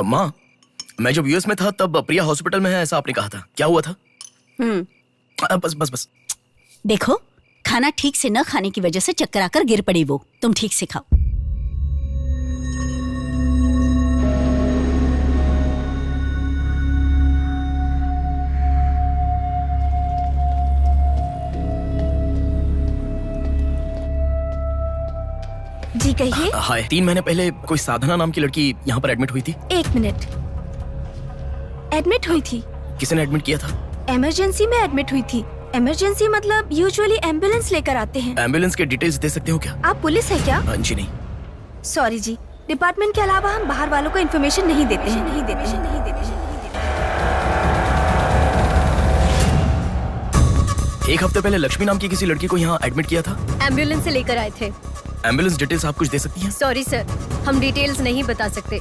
Speaker 1: माँ, मैं जब यूएस में था तब प्रिया हॉस्पिटल में है ऐसा आपने कहा था, क्या हुआ था? बस बस बस।
Speaker 8: देखो, खाना ठीक से न खाने की वजह से चक्कर आकर गिर पड़ी वो। तुम ठीक से खाओ।
Speaker 6: जी कहिए।
Speaker 1: हाय। 3 महीने पहले कोई साधना नाम की लड़की यहाँ पर एडमिट हुई थी।
Speaker 6: 1 मिनट। एडमिट हुई थी?
Speaker 1: किसने एडमिट किया था?
Speaker 6: इमरजेंसी में एडमिट हुई थी। इमरजेंसी मतलब यूजुअली एम्बुलेंस लेकर आते हैं।
Speaker 1: एम्बुलेंस के डिटेल्स दे सकते हो क्या?
Speaker 6: आप पुलिस है क्या?
Speaker 1: जी नहीं।
Speaker 6: सॉरी जी, डिपार्टमेंट के अलावा हम बाहर वालों को इन्फॉर्मेशन नहीं देते हैं। नहीं देते हैं, नहीं देते हैं।
Speaker 1: एक हफ्ते पहले लक्ष्मी नाम की किसी लड़की को यहाँ एडमिट किया था।
Speaker 4: एम्बुलेंस से लेकर आए थे।
Speaker 1: एम्बुलेंस डिटेल्स आप कुछ दे सकती हैं?
Speaker 4: सॉरी सर, हम डिटेल्स नहीं बता सकते।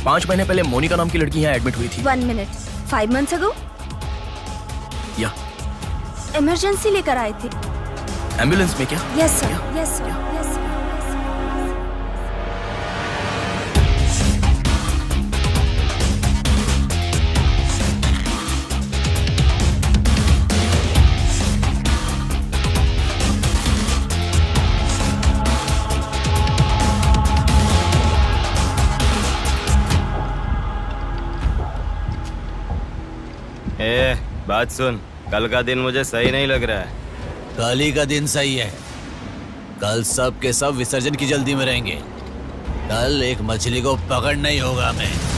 Speaker 1: पांच महीने पहले मोनिका नाम की लड़की यहाँ एडमिट हुई थी।
Speaker 6: 1 मिनट। 5 months ago?
Speaker 1: या
Speaker 6: इमरजेंसी लेकर आए थे।
Speaker 1: एम्बुलेंस में क्या?
Speaker 6: Yes sir, yes sir, yes sir.
Speaker 7: बात सुन, कल का दिन मुझे सही नहीं लग रहा है।
Speaker 12: कल ही का दिन सही है। कल सब के सब विसर्जन की जल्दी में रहेंगे। कल एक मछली को पकड़ना ही होगा हमें।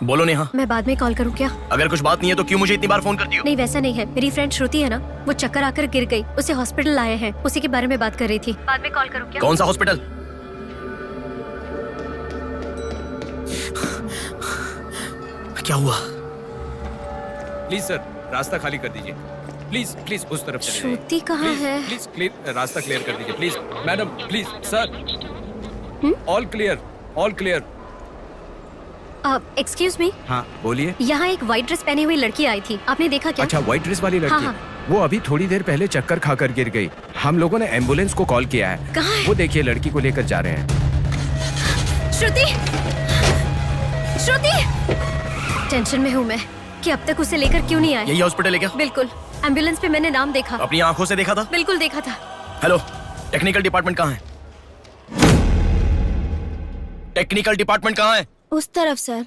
Speaker 1: बोलो नेहा,
Speaker 4: मैं बाद में कॉल करूँ क्या?
Speaker 1: अगर कुछ बात नहीं है तो क्यों मुझे इतनी बार फोन करती हो?
Speaker 4: नहीं वैसा नहीं है, मेरी फ्रेंड श्रुति है ना, वो चक्कर आकर गिर गई, उसे हॉस्पिटल लाए हैं, उसी के बारे में बात कर रही थी। बाद में कॉल करूँ क्या?
Speaker 1: कौन सा हॉस्पिटल? क्या हुआ?
Speaker 13: प्लीज सर, रास्ता खाली कर दीजिए। प्लीज प्लीज उस तरफ चले जाइए।
Speaker 4: श्रुति कहाँ है?
Speaker 13: प्लीज क्लियर, रास्ता क्लियर कर दीजिए please. Madam please sir, all clear, all clear.
Speaker 4: Excuse me,
Speaker 13: हाँ बोलिए।
Speaker 4: यहाँ एक व्हाइट ड्रेस पहनी हुई लड़की आई थी, आपने देखा क्या?
Speaker 13: अच्छा, व्हाइट ड्रेस वाली लड़की?
Speaker 4: हाँ।
Speaker 13: वो अभी थोड़ी देर पहले चक्कर खाकर गिर गई। हम लोगों ने एम्बुलेंस को कॉल किया है।
Speaker 4: कहाँ है?
Speaker 13: वो देखिए लड़की को लेकर जा रहे हैं।
Speaker 4: श्रुति, श्रुति! टेंशन में हूँ मैं कि अब तक उसे लेकर क्यों नहीं आए।
Speaker 1: यही हॉस्पिटल है क्या?
Speaker 4: बिल्कुल, एम्बुलेंस पे मैंने नाम देखा।
Speaker 1: अपनी आंखों से देखा था?
Speaker 4: बिल्कुल देखा था।
Speaker 1: हेलो, टेक्निकल डिपार्टमेंट कहाँ है? टेक्निकल डिपार्टमेंट कहाँ है?
Speaker 6: उस तरफ सर।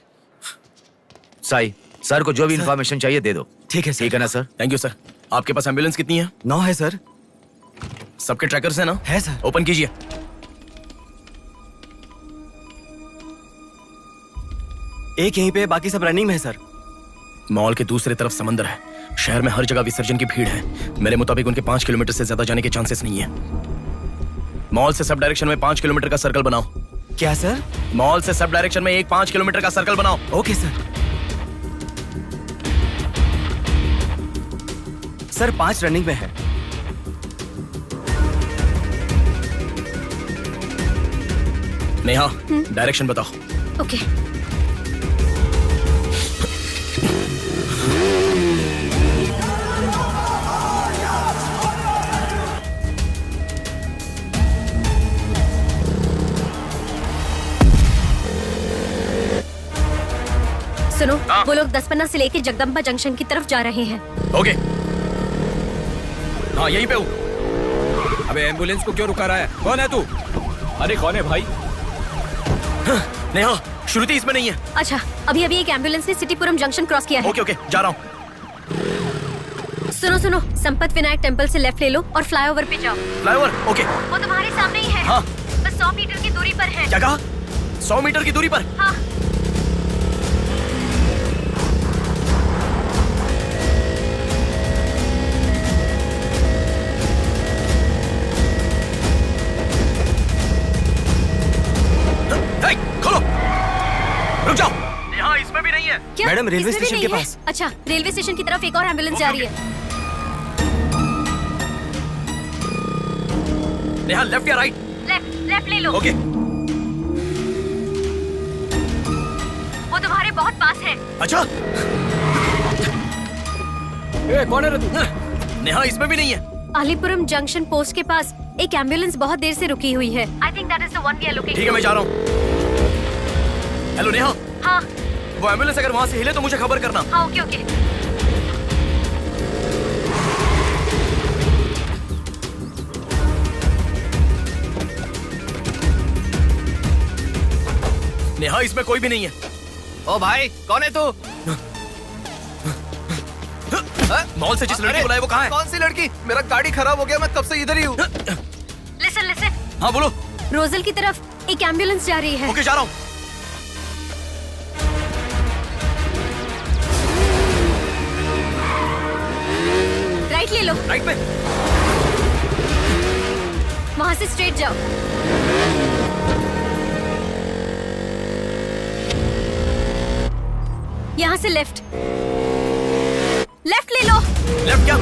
Speaker 5: साई, सर को जो भी इंफॉर्मेशन चाहिए दे दो।
Speaker 10: ठीक है सर।
Speaker 5: ठीक है ना सर?
Speaker 1: Thank you sir. आपके पास एम्बुलेंस कितनी है?
Speaker 10: 9 है सर।
Speaker 1: सबके ट्रैकर्स है ना?
Speaker 10: है सर।
Speaker 1: ओपन कीजिए।
Speaker 10: एक यहीं पे, बाकी सब रनिंग में है सर।
Speaker 1: मॉल के दूसरे तरफ समंदर है, शहर में हर जगह विसर्जन की भीड़ है। मेरे मुताबिक उनके 5 किलोमीटर से ज्यादा जाने के चांसेस नहीं है। मॉल से सब डायरेक्शन में 5 किलोमीटर का सर्कल बनाओ।
Speaker 10: क्या सर?
Speaker 1: मॉल से सब डायरेक्शन में एक 5 किलोमीटर का सर्कल बनाओ।
Speaker 10: Okay sir. सर 5 रनिंग में है।
Speaker 1: नेहा, डायरेक्शन बताओ।
Speaker 4: ओके। सुनो, वो लोग 10 से लेके जगदम्बा जंक्शन की तरफ जा रहे हैं।
Speaker 1: ओके। हाँ यहीं पे हूँ।
Speaker 13: अबे एम्बुलेंस को क्यों रुका रहा है? कौन है तू? अरे कौन है भाई?
Speaker 1: नेहा, श्रुति इसमें नहीं है।
Speaker 4: अच्छा, अभी अभी एक एम्बुलेंस ने सिटीपुरम जंक्शन क्रॉस किया है।
Speaker 1: ओके ओके, जा रहा हूँ।
Speaker 4: सुनो सुनो, संपत विनायक टेम्पल से लेफ्ट ले लो और फ्लाईओवर पे जाओ।
Speaker 1: फ्लाईओवर? ओके।
Speaker 4: वो तुम्हारे सामने ही है।
Speaker 1: हाँ।
Speaker 4: बस 100 मीटर की दूरी पर है।
Speaker 1: क्या कहा? 100 मीटर की दूरी पर?
Speaker 4: हाँ।
Speaker 1: खोलो, रुक जाओ। यहाँ इसमें भी नहीं है।
Speaker 4: क्या?
Speaker 10: मैडम, रेलवे
Speaker 4: इसमें भी
Speaker 10: स्टेशन के
Speaker 4: नहीं है?
Speaker 10: पास।
Speaker 4: अच्छा, रेलवे स्टेशन की तरफ एक और एम्बुलेंस जा रही है।
Speaker 1: नेहा, लेफ्ट या राइट?
Speaker 4: लेफ्ट ले लो।
Speaker 1: ओके।
Speaker 4: वो तुम्हारे बहुत पास है।
Speaker 1: अच्छा।
Speaker 13: कौन है रे तू?
Speaker 1: नेहा, इसमें भी नहीं है।
Speaker 4: अलीपुरम जंक्शन पोस्ट के पास एक एम्बुलेंस बहुत देर से रुकी हुई है। I think that is the one we are looking.
Speaker 1: ठीक है, मैं जा रहा हूँ। हेलो नेहा।
Speaker 4: हाँ।
Speaker 1: वो एम्बुलेंस अगर वहाँ से हिले तो मुझे खबर करना।
Speaker 4: हाँ ओके ओके।
Speaker 1: नेहा, इसमें कोई भी नहीं है।
Speaker 12: ओ भाई, कौन है तू?
Speaker 1: मॉल से जिस लड़की को लाए वो कहाँ है?
Speaker 12: कौन सी लड़की? मेरा गाड़ी खराब हो गया, मैं कब से इधर ही हूँ।
Speaker 4: लिसन।
Speaker 1: हाँ बोलो।
Speaker 4: रोजल की तरफ एक एम्बुलेंस जा रही है।
Speaker 1: ओके, जा रहा हूँ।
Speaker 4: राइट ले लो।
Speaker 1: राइट में?
Speaker 4: वहाँ से स्ट्रेट जाओ। यहाँ से लेफ्ट ले लो।
Speaker 1: लेफ्ट क्या?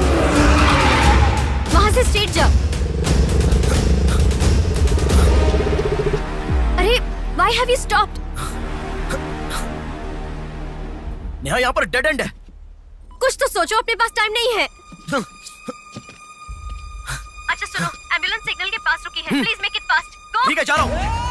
Speaker 4: वहाँ से स्ट्रेट जाओ। अरे, why have you stopped?
Speaker 1: Neha, यहाँ पर डेड एंड है।
Speaker 4: कुछ तो सोचो, अपने पास टाइम नहीं है। अच्छा सुनो, एम्बुलेंस सिग्नल के पास रुकी है। Please make it fast. Go.
Speaker 1: ठीक है, जा रहा हूँ।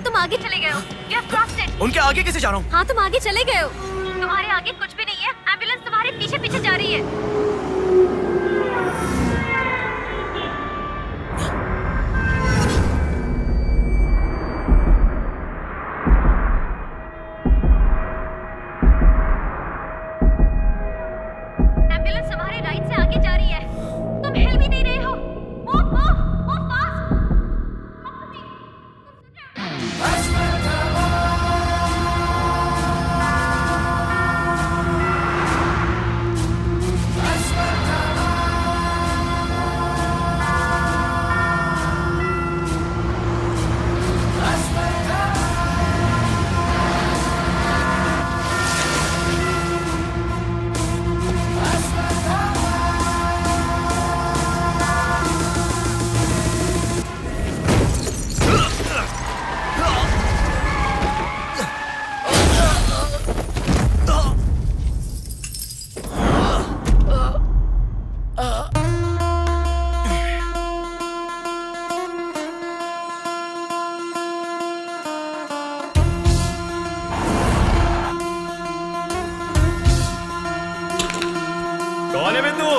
Speaker 4: से तुम आगे चले गए हो। You have crossed it।
Speaker 1: उनके आगे कैसे जा रहा हूँ?
Speaker 4: हाँ तुम आगे चले गए हो। तुम्हारे आगे कुछ भी नहीं है। एम्बुलेंस तुम्हारे पीछे पीछे जा रही है। एम्बुलेंस तुम्हारे राइट से आगे जा रही है। तुम हिल भी नहीं रहे हो। Move fast।
Speaker 7: कौन है बिंदु?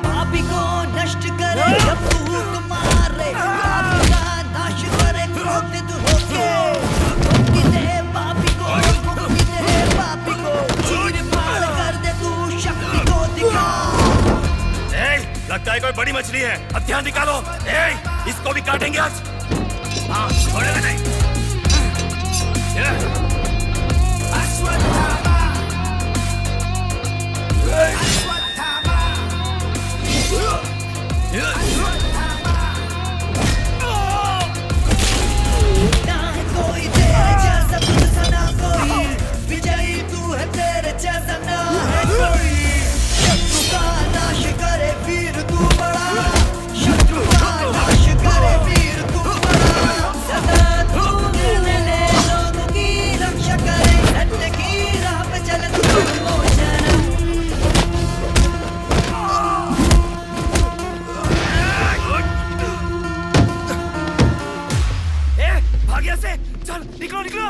Speaker 14: पापी को नष्ट करे जब फूक मारे, पापी का नाश करे क्रोधित होके। मुक्ति दे पापी को, मुक्ति दे पापी को, चीर फाड़ कर दे तू शक्ति को दिखा।
Speaker 7: लगता है कोई बड़ी मछली है। अब ध्यान निकालो। इसको भी काटेंगे आज। हाँ, छोड़ेगा नहीं।
Speaker 14: ना है कोई तेरे जैसा, तुझसा ना कोई विजयी तू है, तेरे जैसा ना है कोई। शत्रु का नाश करे वीर तू बड़ा, शत्रु का नाश करे वीर तू बड़ा। सदा तू निर्मले लोगों की रक्षा करे, सत्य की राह पे चले तू मोचन।
Speaker 7: भाग्य से चल, निकलो निकलो।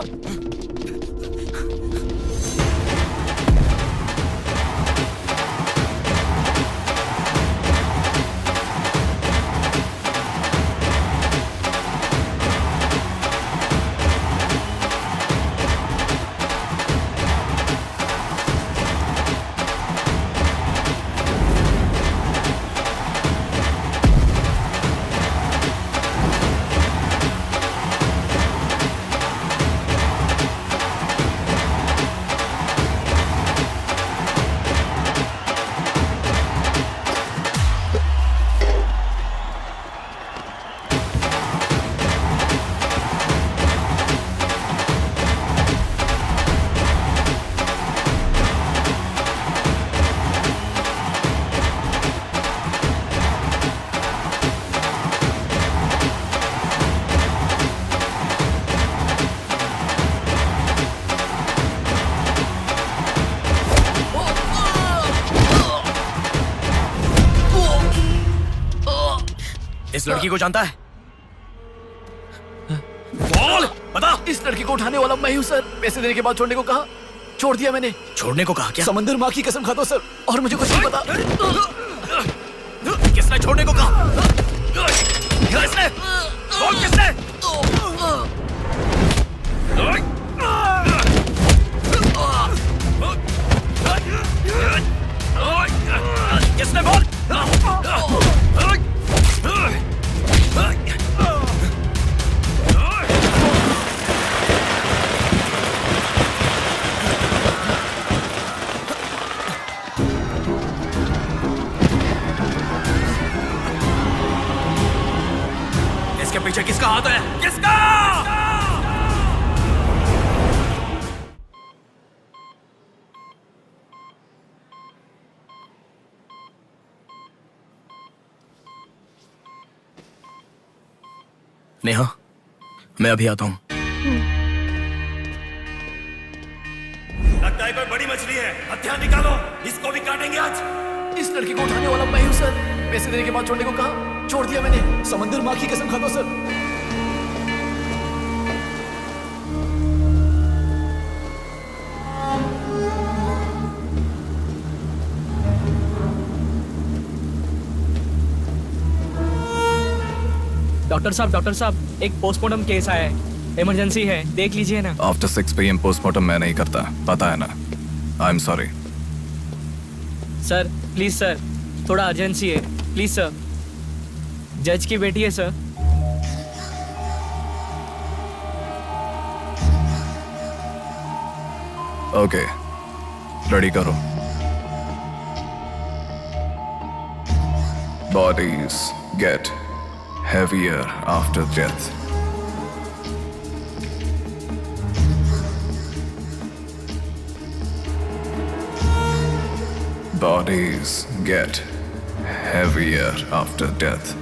Speaker 1: इस लड़की को जानता है? बोल, बता।
Speaker 12: इस लड़की को उठाने वाला मैं हूँ सर। पैसे देने के बाद छोड़ने को कहा, छोड़ दिया मैंने।
Speaker 1: छोड़ने को कहा क्या?
Speaker 12: समंदर माँ की कसम खाता हूँ सर, और मुझे कुछ नहीं पता।
Speaker 1: किसने छोड़ने को कहा? किसने? बोल किसने? किसने? बोल। इसके पीछे किसका हाथ है? किसका? नेहा, मैं अभी आता हूं।
Speaker 7: लगता है कोई बड़ी मछली है। अब ध्यान निकालो, इसको भी काटेंगे आज।
Speaker 12: इस लड़की को उठाने वाला मैं हूँ सर। पैसे देने के बाद छोड़ने को कहा, छोड़ दिया मैंने। समंदर माँ की कसम खाता हूं सर।
Speaker 7: डॉक्टर साहब एक पोस्टमार्टम केस आया है, इमरजेंसी है, देख लीजिए ना।
Speaker 11: आफ्टर 6 PM पोस्टमार्टम मैं नहीं करता, पता है ना। I am sorry
Speaker 7: sir, please sir, थोड़ा अर्जेंसी है, प्लीज सर। जज की बेटी है सर।
Speaker 11: ओके, रेडी करो। Bodies get heavier after death. Bodies get heavier after death.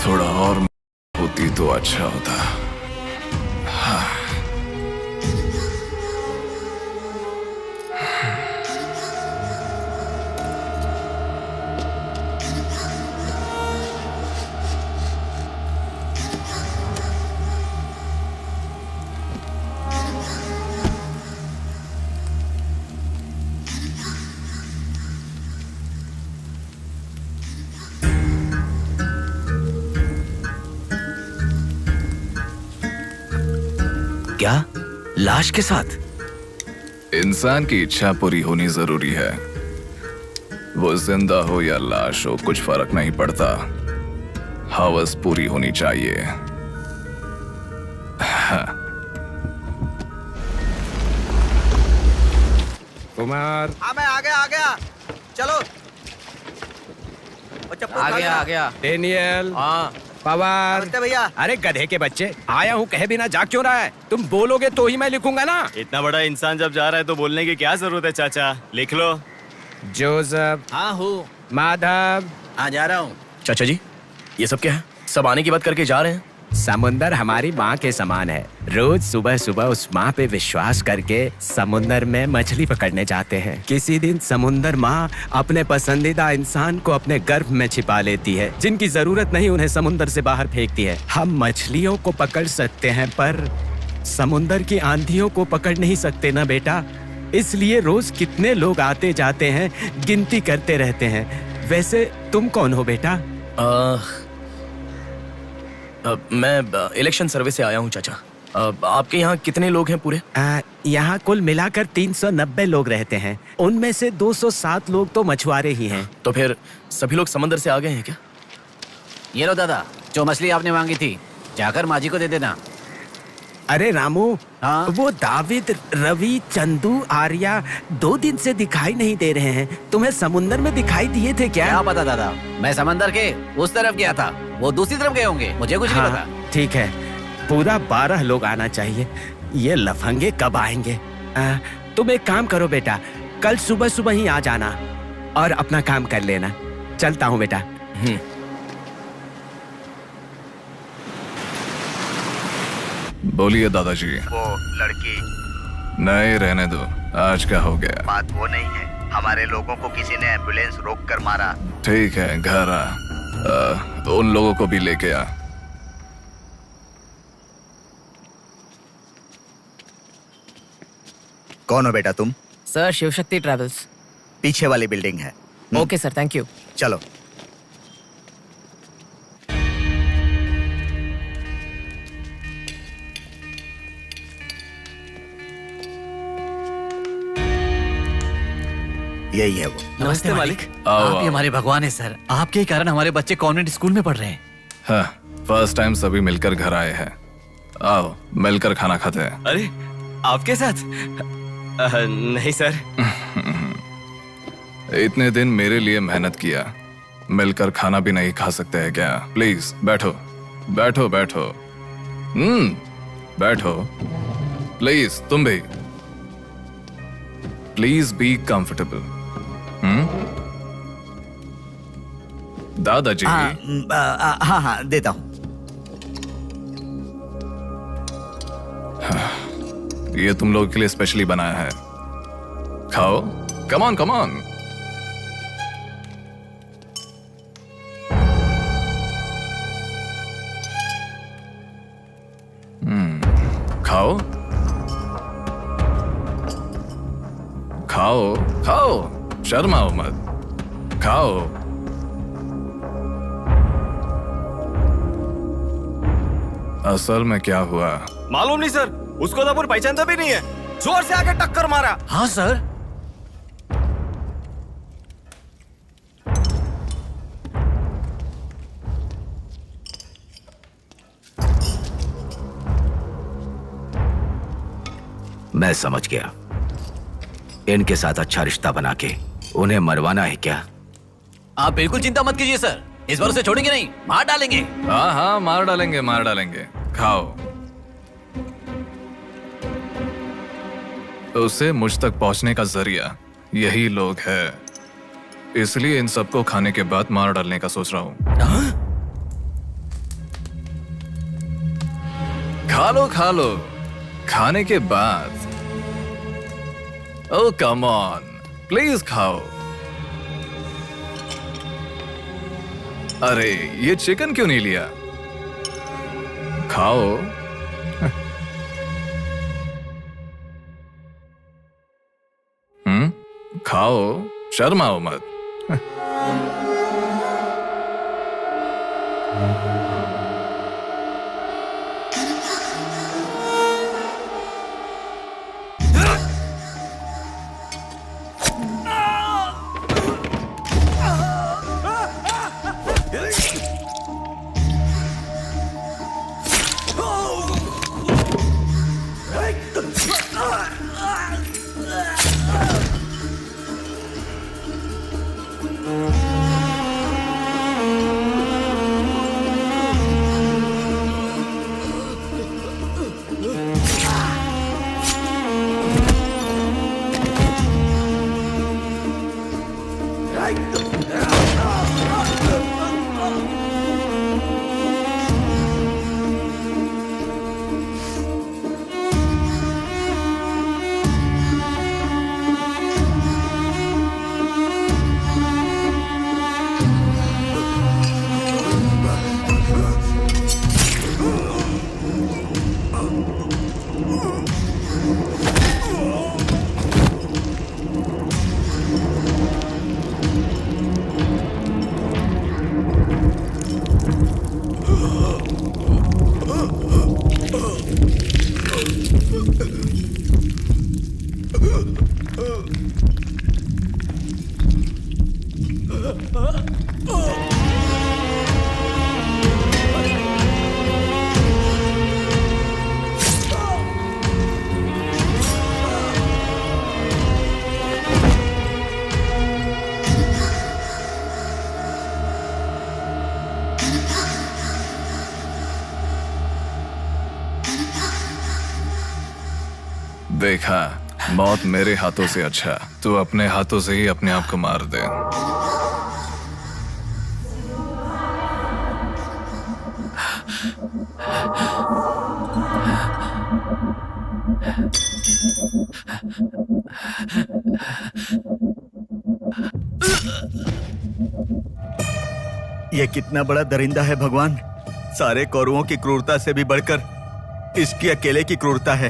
Speaker 11: थोड़ा और होती तो अच्छा होता।
Speaker 5: क्या लाश के साथ?
Speaker 11: इंसान की इच्छा पूरी होनी जरूरी है। वो जिंदा हो या लाश हो कुछ फर्क नहीं पड़ता, हवस पूरी होनी चाहिए।
Speaker 13: कुमार,
Speaker 9: हाँ मैं आ गया। चलो
Speaker 5: आ गया।
Speaker 13: डेनियल,
Speaker 12: हाँ
Speaker 13: पवार।
Speaker 9: नमस्ते भैया।
Speaker 13: अरे गधे के बच्चे, आया हूँ कहे बिना जाग क्यों रहा है? तुम बोलोगे तो ही मैं लिखूंगा ना।
Speaker 7: इतना बड़ा इंसान जब जा रहा है तो बोलने की क्या जरूरत है चाचा, लिख लो।
Speaker 13: जोसेफ,
Speaker 12: हाँ हूँ,
Speaker 13: माधव।
Speaker 12: हाँ जा रहा हूँ।
Speaker 1: चाचा जी, ये सब क्या है? सब आने की बात करके जा रहे हैं।
Speaker 13: समुंदर हमारी माँ के समान है। रोज सुबह सुबह उस माँ पे विश्वास करके समुंदर में मछली पकड़ने जाते हैं। किसी दिन समुंदर माँ अपने पसंदीदा इंसान को अपने गर्भ में छिपा लेती है। जिनकी जरूरत नहीं उन्हें समुंदर से बाहर फेंकती है। हम मछलियों को पकड़ सकते हैं पर समुंदर की आंधियों को पकड़ नहीं सकते ना बेटा। इसलिए रोज कितने लोग आते जाते हैं, गिनती करते रहते हैं। वैसे तुम कौन हो बेटा?
Speaker 1: मैं इलेक्शन सर्विस से आया हूँ चाचा। आपके यहाँ कितने लोग हैं पूरे?
Speaker 13: यहाँ कुल मिलाकर 390 लोग रहते हैं। उनमें से 207 लोग तो मछुआरे ही हैं।
Speaker 1: तो फिर सभी लोग समंदर से आ गए हैं क्या?
Speaker 12: ये लो दादा, जो मछली आपने मांगी थी, जाकर माँ जी को दे देना।
Speaker 13: अरे रामू,
Speaker 12: हाँ?
Speaker 13: वो दाविद, रवि, चंदू, आर्या 2 दिन से दिखाई नहीं दे रहे हैं। तुम्हें समुंदर में दिखाई दिए थे क्या?
Speaker 12: क्या पता दादा, मैं समंदर के उस तरफ गया था, वो दूसरी तरफ गए होंगे, मुझे कुछ नहीं पता।
Speaker 13: ठीक है, पूरा 12 लोग आना चाहिए। ये लफंगे कब आएंगे? तुम एक काम करो बेटा, कल सुबह सुबह ही आ जाना और अपना काम कर लेना। चलता हूँ बेटा।
Speaker 11: बोलिए दादाजी।
Speaker 9: वो लड़की,
Speaker 11: नहीं रहने दो, आज का हो गया।
Speaker 9: बात वो नहीं है, हमारे लोगों को किसी ने एम्बुलेंस रोक कर मारा।
Speaker 11: ठीक है, घर आ। उन लोगों को भी लेके आ।
Speaker 9: कौन हो बेटा तुम?
Speaker 12: Sir Shivshakti travels.
Speaker 9: पीछे वाली बिल्डिंग है।
Speaker 12: Okay sir, thank you.
Speaker 9: चलो। यही है वो।
Speaker 12: नमस्ते मालिक।
Speaker 11: आओ,
Speaker 12: आप ही
Speaker 11: आओ।
Speaker 12: हमारे भगवान है सर। आपके ही कारण हमारे बच्चे कॉन्वेंट स्कूल में पढ़ रहे हैं।
Speaker 11: हाँ, फर्स्ट टाइम सभी मिलकर घर आए हैं। आओ, मिलकर खाना खाते हैं।
Speaker 10: अरे आपके साथ? नहीं सर।
Speaker 11: इतने दिन मेरे लिए मेहनत किया, मिलकर खाना भी नहीं खा सकते हैं क्या? प्लीज बैठो, बैठो, बैठो। बैठो। प्लीज तुम भी। Please be comfortable. दादाजी।
Speaker 9: हाँ हाँ देता हूँ।
Speaker 11: ये तुम लोगों के लिए स्पेशली बनाया है, खाओ। Come on, come on. खाओ, खाओ, खाओ, शर्माओ मत, खाओ। असल में क्या हुआ
Speaker 10: मालूम नहीं सर, उसको तो अपन पहचानता भी नहीं है। जोर से आके टक्कर मारा।
Speaker 12: हाँ सर।
Speaker 13: मैं समझ गया। इनके साथ अच्छा रिश्ता बना के उन्हें मरवाना है क्या?
Speaker 12: आप बिल्कुल चिंता मत कीजिए सर, इस बार उसे छोड़ेंगे नहीं, मार डालेंगे।
Speaker 11: हाँ हाँ, मार डालेंगे, मार डालेंगे। खाओ। उसे मुझ तक पहुंचने का जरिया यही लोग है, इसलिए इन सबको खाने के बाद मार डालने का सोच रहा हूं। खा लो, खा लो, खाने के बाद। ओह कम ऑन, प्लीज खाओ। अरे ये चिकन क्यों नहीं लिया? खाओ। खाओ, शर्माओ मत। देखा, मौत मेरे हाथों से अच्छा तू अपने हाथों से ही अपने आप को मार दे।
Speaker 9: ये कितना बड़ा दरिंदा है भगवान। सारे कौरवों की क्रूरता से भी बढ़कर इसकी अकेले की क्रूरता है।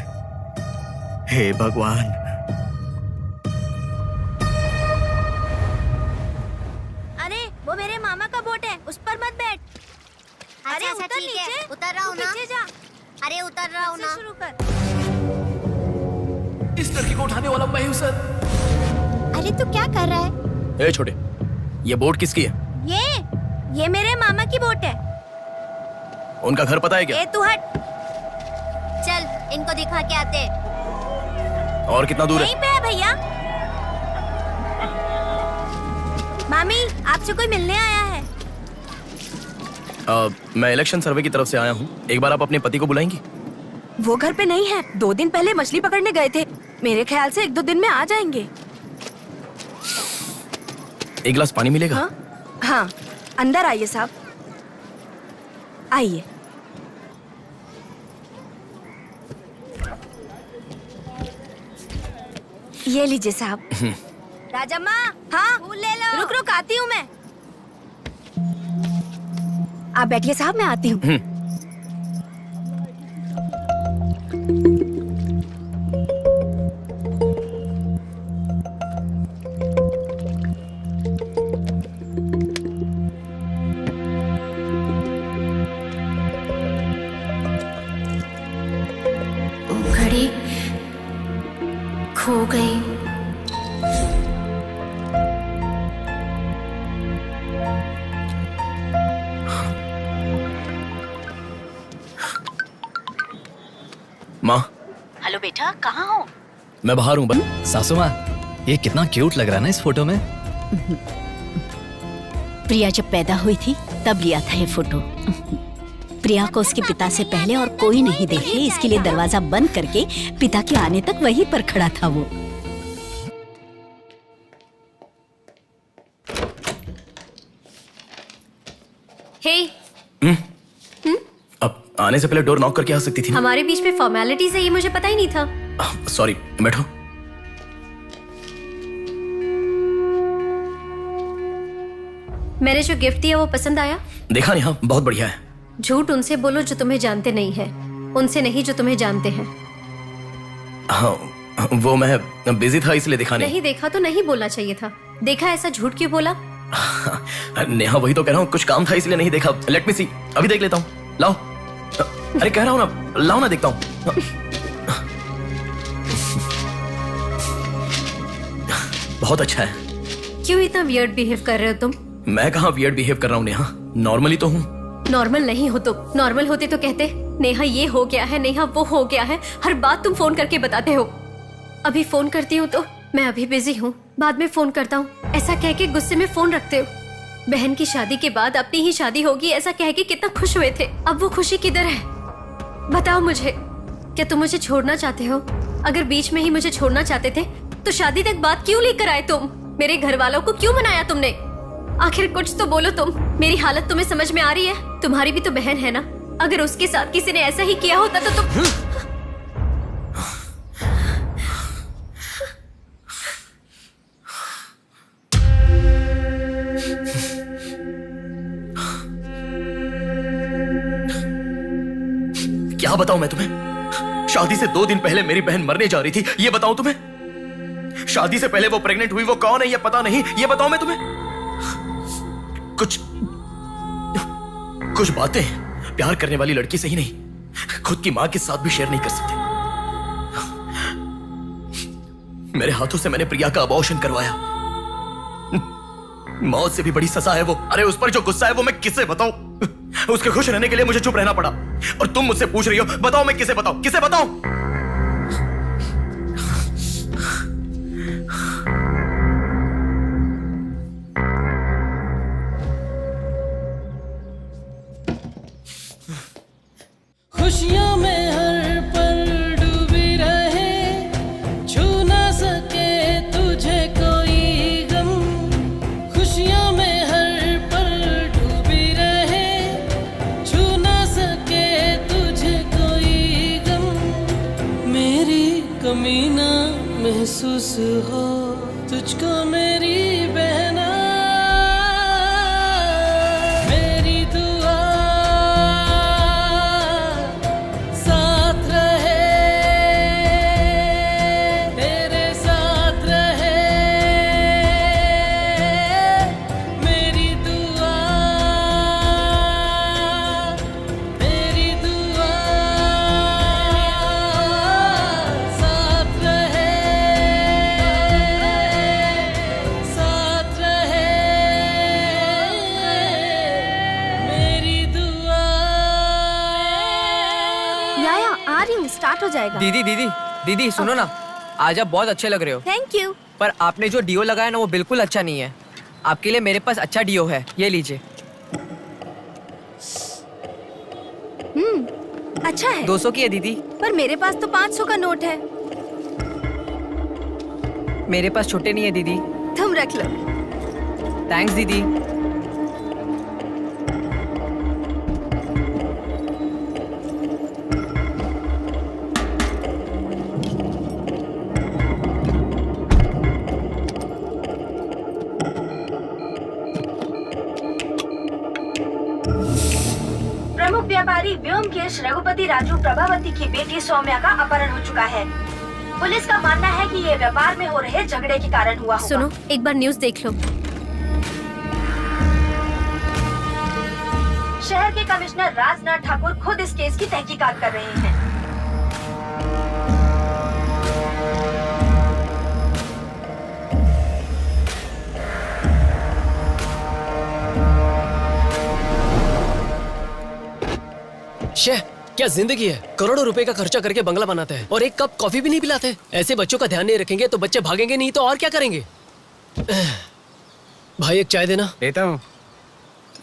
Speaker 9: हे भगवान।
Speaker 6: अरे वो मेरे मामा का बोट है, उस पर मत बैठ। अरे
Speaker 15: अच्छा,
Speaker 6: उतर
Speaker 15: ठीक है।
Speaker 6: नीचे,
Speaker 15: उतर रहा हूँ ना।
Speaker 6: नीचे जा।
Speaker 15: अरे उतर रहा हूँ ना।
Speaker 6: शुरू कर।
Speaker 1: इस लड़की को उठाने वाला मैं हूँ सर।
Speaker 6: अरे तू क्या कर रहा है?
Speaker 1: ए छोटे, ये बोट किसकी है?
Speaker 6: ये मेरे मामा की बोट है।
Speaker 1: उनका घर पता है क्या?
Speaker 6: ए तू हट।
Speaker 15: चल इनको दिखा के आते।
Speaker 1: और कितना दूर
Speaker 6: यहीं
Speaker 1: है?
Speaker 6: पे है भैया। मामी आपसे कोई मिलने आया है।
Speaker 1: मैं इलेक्शन सर्वे की तरफ से आया हूँ। एक बार आप अपने पति को बुलाएंगी?
Speaker 16: वो घर पे नहीं है, 2 दिन पहले मछली पकड़ने गए थे। मेरे ख्याल से 1-2 दिन में आ जाएंगे।
Speaker 1: एक गिलास पानी मिलेगा?
Speaker 16: हाँ, अंदर आइए साहब, आइए। ये लीजिए साहब।
Speaker 6: राजम्मा,
Speaker 16: हाँ
Speaker 6: फूल ले लो।
Speaker 16: रुक रुक आती हूँ मैं। आप बैठिए साहब, मैं आती हूँ।
Speaker 4: घड़ी खो गई।
Speaker 1: माँ,
Speaker 8: हेलो बेटा, कहाँ हो?
Speaker 1: मैं बाहर हूँ।
Speaker 12: सासू माँ, ये कितना क्यूट लग रहा है ना इस फोटो में।
Speaker 8: प्रिया जब पैदा हुई थी तब लिया था ये फोटो। प्रिया को उसके पिता से पहले और कोई नहीं देखे, इसके लिए दरवाजा बंद करके पिता के आने तक वहीं पर खड़ा था वो।
Speaker 4: हे,
Speaker 1: अब आने से पहले डोर नॉक करके आ सकती थी ना?
Speaker 4: हमारे बीच में फॉर्मेलिटीज है, ये मुझे पता ही नहीं था।
Speaker 1: सॉरी, बैठो।
Speaker 4: मैंने जो गिफ्ट दिया वो पसंद आया?
Speaker 1: देखा नहीं? हाँ, बहुत बढ़िया है।
Speaker 4: झूठ उनसे बोलो जो तुम्हें जानते नहीं है, उनसे नहीं जो तुम्हें जानते हैं।
Speaker 1: हाँ, वो मैं बिजी था इसलिए देखा नहीं।
Speaker 4: नहीं देखा तो नहीं बोलना चाहिए था। देखा ऐसा झूठ क्यों बोला?
Speaker 1: नेहा, वही तो कह रहा हूँ, कुछ काम था इसलिए नहीं देखा। लेट मी सी, अभी देख लेता हूँ। लाओ। अरे कह रहा हूँ ना, लाओ ना, देखता हूँ। बहुत अच्छा है।
Speaker 4: क्यों इतना वियर्ड बिहेव कर रहे हो तुम?
Speaker 1: मैं कहाँ वियर्ड बिहेव कर रहा हूँ नेहा, नॉर्मली तो हूँ।
Speaker 4: नॉर्मल नहीं हो तुम। नॉर्मल होते तो कहते नेहा ये हो गया है, नेहा वो हो गया है। हर बात तुम फोन करके बताते हो। अभी फोन करती हूँ तो मैं अभी बिजी हूँ, बाद में फोन करता हूँ, ऐसा कह के गुस्से में फोन रखते हो। बहन की शादी के बाद अपनी ही शादी होगी ऐसा कह के कितना खुश हुए थे, अब वो खुशी किधर है? बताओ मुझे, क्या तुम मुझे छोड़ना चाहते हो? अगर बीच में ही मुझे छोड़ना चाहते थे तो शादी तक बात क्यों लेकर आए तुम? मेरे घर वालों को क्यों मनाया तुमने? आखिर कुछ तो बोलो तुम। मेरी हालत तुम्हें समझ में आ रही है? तुम्हारी भी तो बहन है ना, अगर उसके साथ किसी ने ऐसा ही किया होता तो तुम।
Speaker 1: क्या बताऊं मैं तुम्हें? शादी से 2 दिन पहले मेरी बहन मरने जा रही थी, ये बताऊं तुम्हें? शादी से पहले वो प्रेग्नेंट हुई, वो कौन है ये पता नहीं, ये बताऊं मैं तुम्हें? कुछ बातें प्यार करने वाली लड़की से ही नहीं, खुद की मां के साथ भी शेयर नहीं कर सकते। मेरे हाथों से मैंने प्रिया का अबॉर्शन करवाया। मौत से भी बड़ी सजा है वो। अरे उस पर जो गुस्सा है वो मैं किसे बताऊं? उसके खुश रहने के लिए मुझे चुप रहना पड़ा। और तुम मुझसे पूछ रही हो, बताओ मैं किसे बताऊं? किसे बताऊं?
Speaker 14: खुशियों में हर पल डूबी रहे, छू ना सके तुझे कोई गम। खुशियों में हर पल डूबी रहे, छू ना सके तुझे कोई गम। मेरी कमी ना महसूस हो तुझको मेरी बहना।
Speaker 17: दीदी दीदी दीदी सुनो ना, आज आप बहुत अच्छे लग रहे हो।
Speaker 6: Thank you.
Speaker 17: पर आपने जो डियो लगाया ना वो बिल्कुल अच्छा नहीं है। आपके लिए मेरे पास अच्छा डियो है, ये लीजिए।
Speaker 6: अच्छा है।
Speaker 17: 200 की है दीदी।
Speaker 6: पर मेरे पास तो 500 का नोट है।
Speaker 17: मेरे पास छोटे नहीं है दीदी।
Speaker 6: तुम रख लो।
Speaker 17: थैंक्स दीदी।
Speaker 16: प्रमुख व्यापारी व्योमकेश रघुपति राजू प्रभावती की बेटी सौम्या का अपहरण हो चुका है। पुलिस का मानना है कि ये व्यापार में हो रहे झगड़े के कारण हुआ होगा।
Speaker 4: सुनो, एक बार न्यूज़ देख लो।
Speaker 16: शहर के कमिश्नर राजनाथ ठाकुर खुद इस केस की तहकीकात कर रहे हैं।
Speaker 12: शे, क्या जिंदगी है। करोड़ों रुपए का खर्चा करके बंगला बनाते हैं और एक कप कॉफी भी नहीं पिलाते। ऐसे बच्चों का ध्यान नहीं रखेंगे तो बच्चे भागेंगे नहीं तो और क्या करेंगे। भाई एक चाय देना।
Speaker 13: देता हूँ।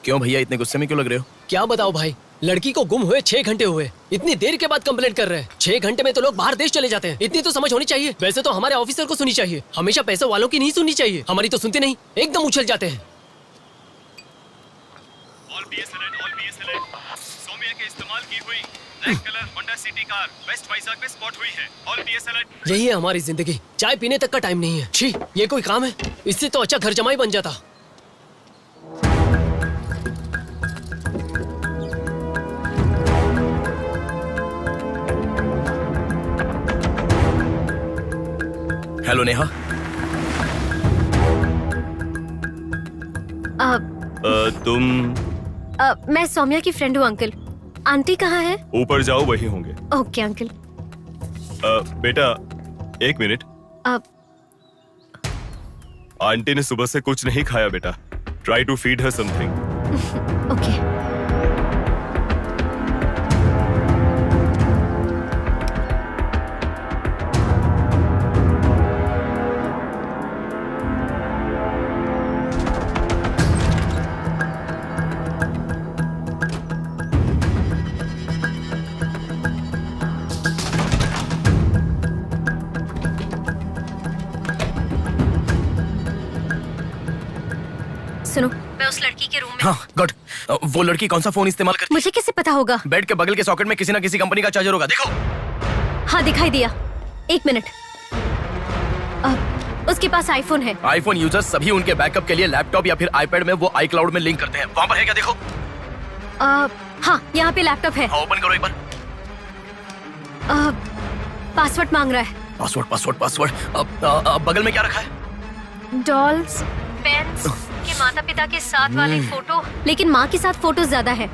Speaker 1: क्यों भैया इतने गुस्से में क्यों लग रहे हो?
Speaker 12: क्या बताओ भाई, लड़की को गुम हुए 6 घंटे हुए, इतनी देर के बाद कंप्लेंट कर रहे हैं। 6 घंटे में तो लोग बाहर देश चले जाते हैं। इतनी तो समझ होनी चाहिए। वैसे तो हमारे ऑफिसर को सुनी चाहिए, हमेशा पैसे वालों की नहीं सुननी चाहिए। हमारी तो सुनते नहीं, एकदम उछल जाते हैं।
Speaker 7: सौम्या के इस्तेमाल की हुई black colour Honda City car west Vizag में स्पॉट हुई है। All PS alert.
Speaker 12: यही है हमारी जिंदगी, चाय पीने तक का टाइम नहीं है। छी, ये कोई काम है? इससे तो अच्छा घर जमाई बन जाता।
Speaker 1: हेलो नेहा।
Speaker 7: तुम?
Speaker 4: मैं सौम्या की फ्रेंड हूँ अंकल। आंटी कहाँ है?
Speaker 7: ऊपर जाओ, वही होंगे।
Speaker 4: Okay uncle.
Speaker 7: बेटा एक मिनट। आंटी ने सुबह से कुछ नहीं खाया बेटा। Try to feed her something.
Speaker 4: Okay. सुनो, मैं उस लड़की के रूम में।
Speaker 1: हाँ गुड। वो लड़की कौन सा फोन इस्तेमाल करती है?
Speaker 4: मुझे कैसे पता होगा?
Speaker 1: बेड के बगल के सॉकेट में किसी ना किसी कंपनी का चार्जर होगा, देखो।
Speaker 4: हाँ दिखाई दिया। 1 मिनट। उसके पास आईफोन है।
Speaker 1: आईफोन यूजर्स सभी उनके बैकअप के लिए लैपटॉप या फिर आईपैड में वो iCloud में लिंक करते हैं। वहाँ पर है क्या, देखो।
Speaker 4: हाँ यहाँ पे लैपटॉप है।
Speaker 1: ओपन करो एक बार।
Speaker 4: पासवर्ड मांग रहा है।
Speaker 1: Password password password. बगल में क्या रखा है?
Speaker 4: डॉल्स, पेन्स के माता पिता के साथ वाली फोटो, लेकिन माँ के साथ फोटो ज्यादा है।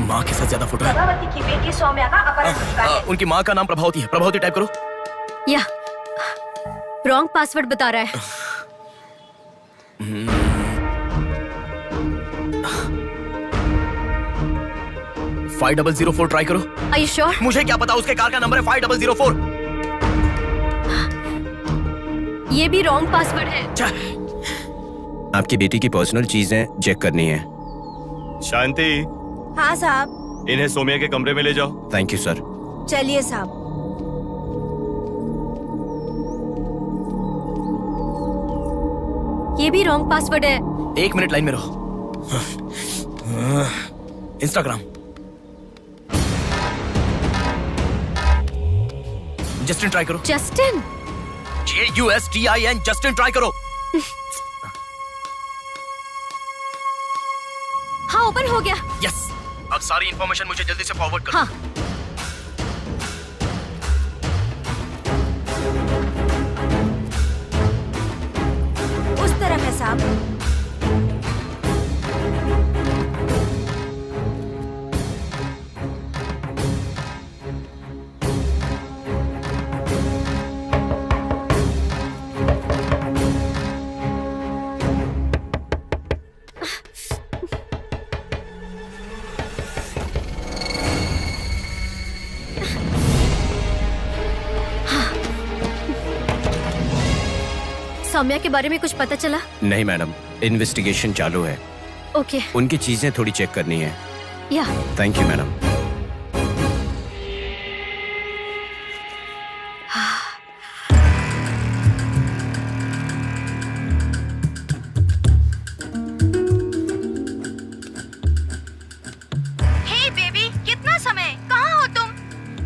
Speaker 1: माँ के साथ ज्यादा फोटो है।
Speaker 16: प्रभावती की बेटी सौम्या का अपहरण हो चुका है।
Speaker 1: उनकी माँ का नाम प्रभावती है। प्रभावती टाइप करो।
Speaker 4: या रॉन्ग पासवर्ड बता रहा है।
Speaker 1: 5004 ट्राई करो।
Speaker 4: Are you sure?
Speaker 1: मुझे क्या पता, उसके कार का नंबर है 5004।
Speaker 4: ये भी रॉन्ग पासवर्ड है।
Speaker 13: आपकी बेटी की पर्सनल चीजें चेक करनी है।
Speaker 7: शांति,
Speaker 6: हाँ साहब।
Speaker 7: इन्हें सौम्या के कमरे में ले जाओ।
Speaker 13: Thank you sir.
Speaker 6: चलिए साहब।
Speaker 4: ये भी रॉन्ग पासवर्ड है।
Speaker 1: 1 मिनट लाइन में रहो। इंस्टाग्राम। जस्टिन ट्राई करो।
Speaker 4: जस्टिन?
Speaker 1: JUSTIN जस्टिन ट्राई करो।
Speaker 4: हाँ ओपन हो गया।
Speaker 1: यस। अब सारी इंफॉर्मेशन मुझे जल्दी से फॉरवर्ड करो।
Speaker 4: हाँ।
Speaker 6: उस तरफ है साहब।
Speaker 4: सौम्या के बारे में कुछ पता चला?
Speaker 13: नहीं मैडम, इन्वेस्टिगेशन चालू है।
Speaker 4: ओके।
Speaker 13: उनकी चीजें थोड़ी चेक करनी है।
Speaker 4: या
Speaker 13: thank you madam.
Speaker 16: Hey baby, कितना समय? कहाँ हो तुम?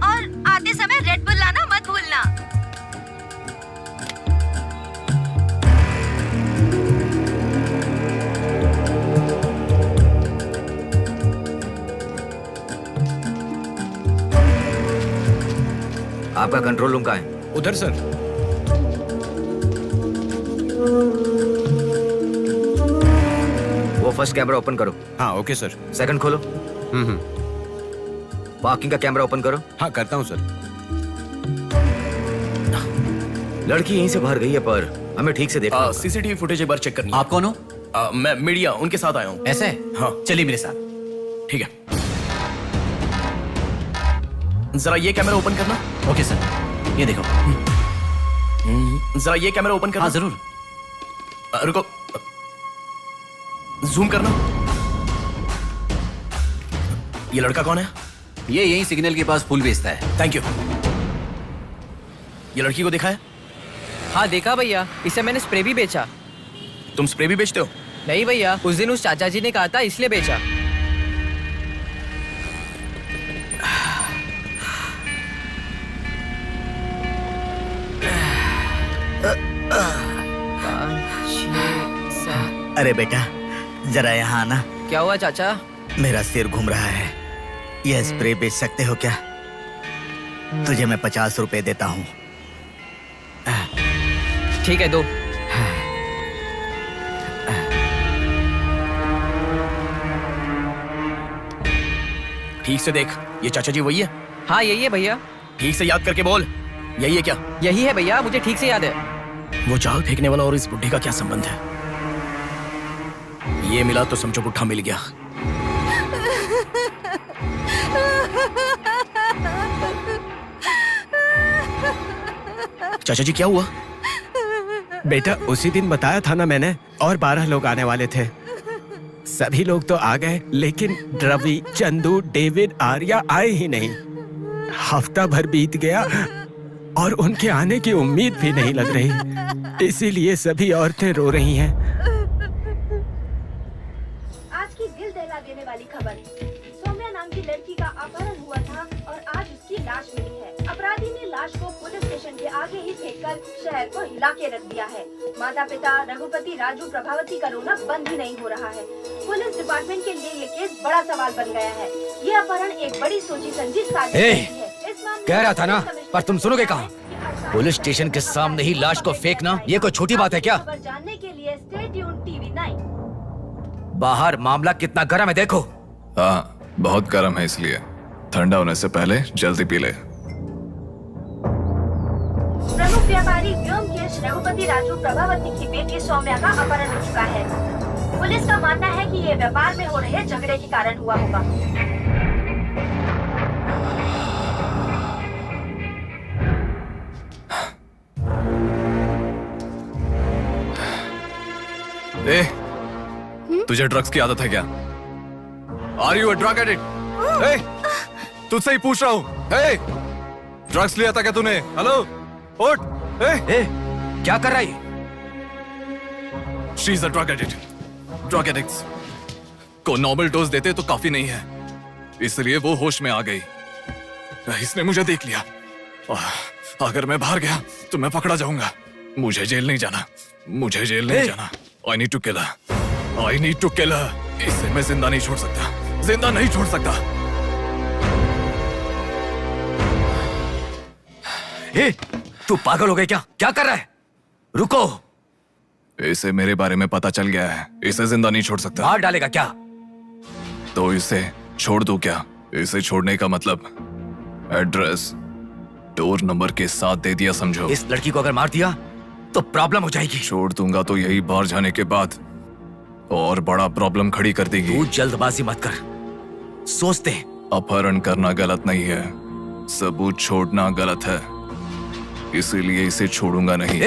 Speaker 16: और आते समय रेड बुल लाना मत भूलना।
Speaker 5: आपका कंट्रोल रूम कहाँ है?
Speaker 13: उधर सर।
Speaker 5: वो फर्स्ट कैमरा ओपन करो।
Speaker 13: हाँ ओके सर।
Speaker 5: सेकंड खोलो। पार्किंग का कैमरा ओपन करो।
Speaker 13: हाँ करता हूँ सर।
Speaker 5: लड़की यहीं से बाहर गई है पर हमें ठीक से देखना।
Speaker 1: सीसीटीवी फुटेज एक बार चेक करनी है।
Speaker 7: आप कौन हो?
Speaker 1: मैं मीडिया, उनके साथ आया हूँ।
Speaker 7: ऐसे?
Speaker 1: हाँ
Speaker 7: चलिए मेरे साथ।
Speaker 1: ठीक है। जरा ये कैमरा ओपन करना।
Speaker 7: ओके सर, ये देखो।
Speaker 1: जरा ये कैमरा ओपन करना।
Speaker 7: हाँ जरूर।
Speaker 1: रुको, जूम करना। ये लड़का कौन है?
Speaker 7: ये यही सिग्नल के पास फूल बेचता है।
Speaker 1: Thank you. ये लड़की को देखा है?
Speaker 17: हाँ देखा भैया, इसे मैंने स्प्रे भी बेचा।
Speaker 1: तुम स्प्रे भी बेचते हो?
Speaker 17: नहीं भैया, उस दिन उस चाचा जी ने कहा था इसलिए बेचा।
Speaker 9: अरे बेटा, जरा यहाँ आना।
Speaker 17: क्या हुआ चाचा?
Speaker 9: मेरा सिर घूम रहा है। यह स्प्रे बेच सकते हो क्या? तुझे मैं 50 रुपए देता हूँ।
Speaker 17: ठीक है, दो।
Speaker 1: ठीक से देख, ये चाचा जी वही है?
Speaker 17: हाँ यही है भैया।
Speaker 1: ठीक से याद करके बोल, यही है क्या?
Speaker 17: यही है भैया, मुझे ठीक से याद है।
Speaker 1: वो जाल फेंकने वाला और इस बुढ़े का क्या संबंध है? ये मिला तो समझो बुढ़ा मिल गया। चाचा जी क्या हुआ?
Speaker 13: बेटा उसी दिन बताया था ना मैंने, और 12 लोग आने वाले थे। सभी लोग तो आ गए, लेकिन रवि, चंदू, डेविड, आर्या आए ही नहीं। हफ्ता भर बीत गया और उनके आने की उम्मीद भी नहीं लग रही। इसीलिए सभी औरतें रो रही हैं।
Speaker 16: आज की दिल दहला देने वाली खबर। सौम्या नाम की लड़की का अपहरण हुआ था और आज उसकी लाश मिली है। अपराधी ने लाश को पुलिस स्टेशन के आगे ही फेंककर शहर को हिला के रख दिया है। माता पिता रघुपति, राजू, प्रभावती का रोना बंद ही नहीं हो रहा है। पुलिस डिपार्टमेंट के लिए ये केस बड़ा सवाल बन गया है। ये अपहरण एक बड़ी सोची समझी साजिश है।
Speaker 5: कह रहा था ना, पर तुम सुनोगे कहाँ? पुलिस स्टेशन के सामने ही लाश को फेंकना ये कोई छोटी बात है क्या?
Speaker 16: जानने के लिए स्टे ट्यून्ड टीवी 9।
Speaker 5: बाहर मामला कितना गर्म है देखो।
Speaker 11: हाँ बहुत गर्म है, इसलिए ठंडा होने से पहले जल्दी पी ले।
Speaker 16: प्रमुख व्यापारी व्योमकेश रघुपति राजू प्रभावती की बेटी सौम्या का अपहरण हो चुका है। पुलिस का मानना है कि ये व्यापार में हो रहे झगड़े के कारण हुआ होगा।
Speaker 11: ए, तुझे ड्रग्स की आदत है क्या? Are you a drug addict? तुझसे ही पूछ रहा हूँ। ड्रग्स लिया था क्या तूने? हेलो, उठ।
Speaker 5: क्या कर रहा है?
Speaker 11: She is a drug addict. Drug addicts को नॉर्मल डोज देते तो काफी नहीं है, इसलिए वो होश में आ गई। इसने मुझे देख लिया। अगर मैं बाहर गया तो मैं पकड़ा जाऊंगा। मुझे जेल नहीं जाना, मुझे जेल नहीं जाना। I need to kill her. I need to kill her. इसे मैं जिंदा नहीं छोड़ सकता, जिंदा नहीं छोड़ सकता।
Speaker 5: तू पागल हो गया क्या? क्या कर रहा है? रुको।
Speaker 11: इसे मेरे बारे में पता चल गया है, इसे जिंदा नहीं छोड़ सकता।
Speaker 5: मार डालेगा क्या?
Speaker 11: तो इसे छोड़ दूं क्या? इसे छोड़ने का मतलब एड्रेस डोर नंबर के साथ दे दिया समझो।
Speaker 5: इस लड़की को अगर मार दिया तो प्रॉब्लम हो जाएगी।
Speaker 11: छोड़ दूंगा तो यही बाहर जाने के बाद और बड़ा प्रॉब्लम खड़ी कर देगी।
Speaker 5: तू जल्दबाजी मत कर, सोचते।
Speaker 11: अपहरण करना गलत नहीं है, सबूत छोड़ना गलत है, इसीलिए इसे छोड़ूंगा नहीं।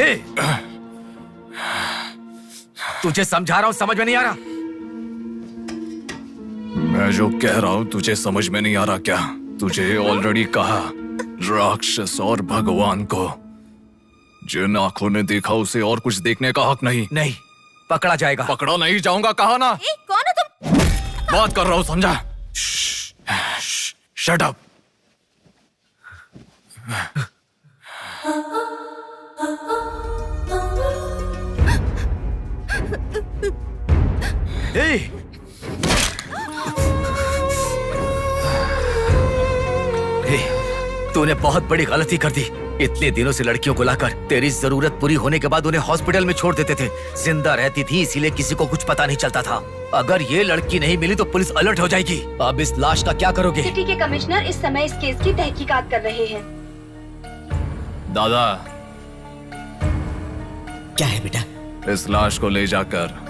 Speaker 5: तुझे समझा रहा हूँ, समझ में नहीं आ रहा?
Speaker 11: मैं जो कह रहा हूँ तुझे समझ में नहीं आ रहा क्या? तुझे ऑलरेडी कहा, राक्षस और भगवान को जिन आंखों ने देखा उसे और कुछ देखने का हक नहीं।
Speaker 5: नहीं, पकड़ा जाएगा।
Speaker 11: पकड़ा नहीं जाऊंगा, कहा ना।
Speaker 6: कौन हो तुम?
Speaker 11: बात कर रहा हूँ, समझा? Shut up.
Speaker 5: तूने बहुत बड़ी गलती कर दी। इतने दिनों से लड़कियों को लाकर तेरी जरूरत पूरी होने के बाद उन्हें हॉस्पिटल में छोड़ देते थे। जिंदा रहती थी इसीलिए किसी को कुछ पता नहीं चलता था। अगर ये लड़की नहीं मिली तो पुलिस अलर्ट हो जाएगी। अब इस लाश का क्या करोगे?
Speaker 16: सिटी के कमिश्नर इस समय इस केस की तहकीकात कर रहे हैं।
Speaker 11: दादा,
Speaker 5: क्या है बेटा?
Speaker 11: इस लाश को ले जाकर